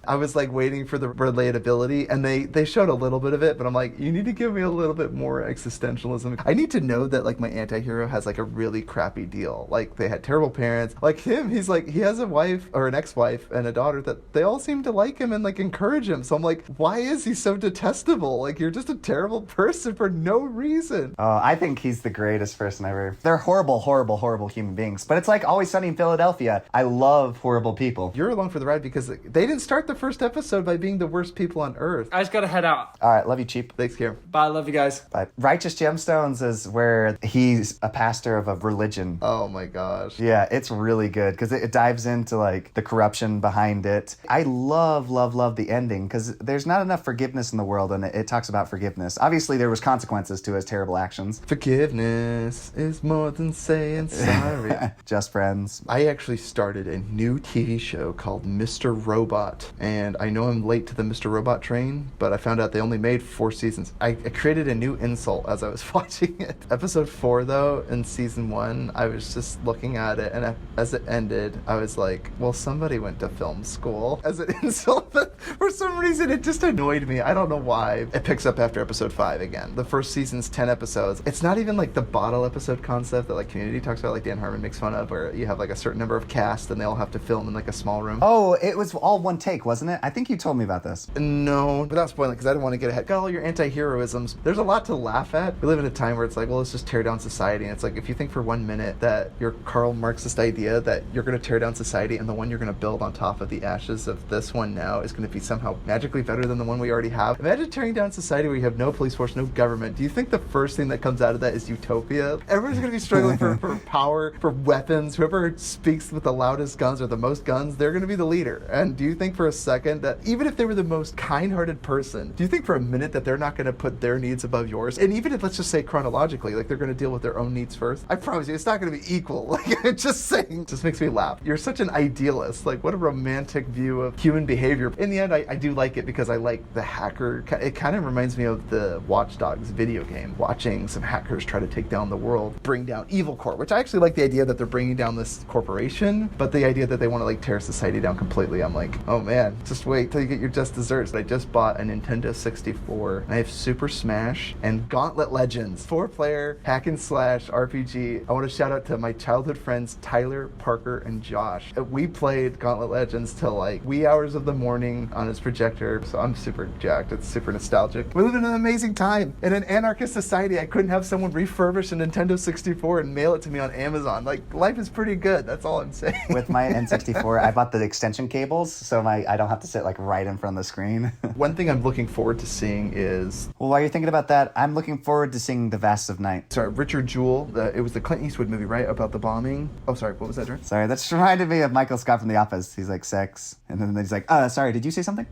I was like waiting for the relatability, and they showed a little bit of it, but I'm like, you need to give me a little bit more existentialism. I need to know that like my anti-hero has like a really crappy deal. Like they had terrible parents. Like him, he's like, he has a wife or an ex-wife and a daughter that they all seem to like him and like encourage him. So I'm like, why is he so detestable? Like you're just a terrible person for no reason. Oh, I think he's the greatest person ever. They're horrible, horrible, horrible human beings. But it's like Always Sunny in Philadelphia. I love horrible people. You're along for the ride because they didn't start the first episode by being the worst people on earth. I just gotta head out. All right, love you, Cheap. Thanks, Karen. Bye, love you guys. Bye. Righteous Gemstones is where he's a pastor of a religion. Oh my gosh. Yeah, it's really good because it dives into like the corruption behind it. I love the ending because there's not enough forgiveness in the world, and it talks about forgiveness. Obviously, there was consequences to his terrible actions. Forgiveness is more than saying sorry. Just friends. I actually started a new TV show called Mr. Robot, and I know I'm late to the Mr. Robot train, but I found out they only made 4 seasons. I created a new insult as I was watching it. Episode 4, though, in season 1, I was just looking at it, and as it ended, I was like, well, somebody went to film school as an insult, but for some reason, it just annoyed me. I don't know why. It picks up after episode 5 again. The first season's 10 episodes. It's not even like the bottle episode concept that like Community talks about, like Dan Harmon makes fun of, where you have like a certain number of cast and they all have to film in like a small room. Oh, it was all one take, wasn't it? I think you told me about this. No, without spoiling, because I didn't want to get ahead. Got all your anti-heroisms. There's a lot to laugh at. We live in a time where it's like, well, let's just tear down society. And it's like, if you think for 1 minute that your Karl Marxist idea that you're going to tear down society and the one you're going to build on top of the ashes of this one now is going to be somehow magically better than the one we already have. Imagine tearing down society where you have no police force, no government. Do you think the first thing that comes out of that is utopia? Everyone's going to be struggling for power, for weapons. Whoever speaks with the loudest guns or the most guns, they're going to be the leader. And do you think for a second that even if they were the most kind-hearted person, do you think for a minute that they're not going to put their needs above yours? And even if, let's just say chronologically, like they're going to deal with their own needs first, I promise you, it's not going to be equal. Like, just saying, just makes me laugh. You're such an idealist. Like, what a romantic view of human behavior. In the end, I do like it because I like the hacker. It kind of reminds me of the Watch Dogs video game, watching some hackers try to take down the world, bring down Evil Corp, which I actually like the idea that they're bringing down this corporation, but the idea that they want to like tear society down completely, I'm like, oh man, just wait till you get your just desserts. I just bought a Nintendo 64, and I have Super Smash and Gauntlet Legends, 4-player hack and slash RPG. I want to shout out to my childhood friends Tyler, Parker, and Josh. We played Gauntlet Legends till like wee hours of the morning on his projector, so I'm super jacked. It's super nostalgic. We live in an amazing time. In an anarchist society, I couldn't have someone refurbish a Nintendo 64 and mail it to me on Amazon. Like, life is pretty good. That's all I'm saying. With my N64, I bought the extension cables, so I don't have to sit like right in front of the screen. One thing I'm looking forward to seeing is... Well, while you're thinking about that, I'm looking forward to seeing The Vast of Night. Sorry, Richard Jewell. It was the Clint Eastwood movie, right? About the bombing. Oh, sorry. What was that, Jordan? Sorry, that just reminded me of Michael Scott from The Office. He's like, sex. And then he's like, sorry, did you say something?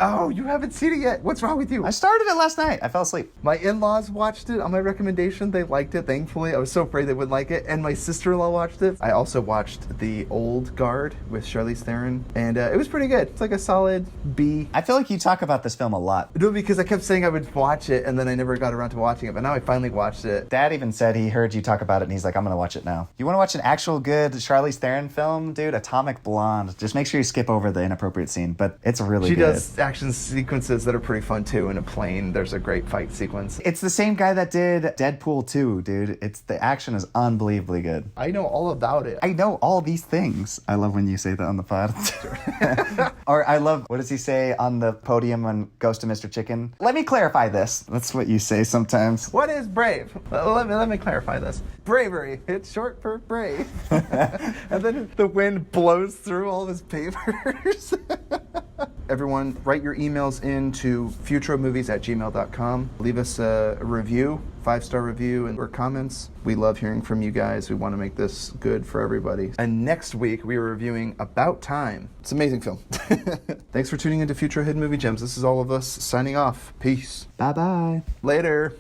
Oh, you haven't seen it yet. What's wrong with you? I started it last night. I fell asleep. My in-laws watched it on my recommendation. They liked it, thankfully. I was so afraid they wouldn't like it. And my sister-in-law watched it. I also watched The Old Guard with Charlize Theron. And it was pretty good. It's like a solid B. I feel like you talk about this film a lot. No, because I kept saying I would watch it, and then I never got around to watching it. But now I finally watched it. Dad even said he heard you talk about it, and he's like, I'm going to watch it now. You want to watch an actual good Charlize Theron film, dude? Atomic Blonde. Just make sure you skip over the inappropriate scene, but it's really good. She does action sequences that are pretty fun, too. In a plane, there's a great fight sequence. It's the same guy that did Deadpool 2, dude. The action is unbelievably good. I know all about it. I know all these things. I love when you say that on the pod. Or I love, what does he say on the podium on Ghost of Mr. Chicken? Let me clarify this. That's what you say sometimes. James. What is brave? Let me clarify this. Bravery. It's short for brave. And then the wind blows through all of his papers. Everyone, write your emails in to futromovies@gmail.com. Leave us a review, 5-star review, or comments. We love hearing from you guys. We want to make this good for everybody. And next week, we are reviewing About Time. It's an amazing film. Thanks for tuning into Futuro Hidden Movie Gems. This is all of us signing off. Peace. Bye-bye. Later.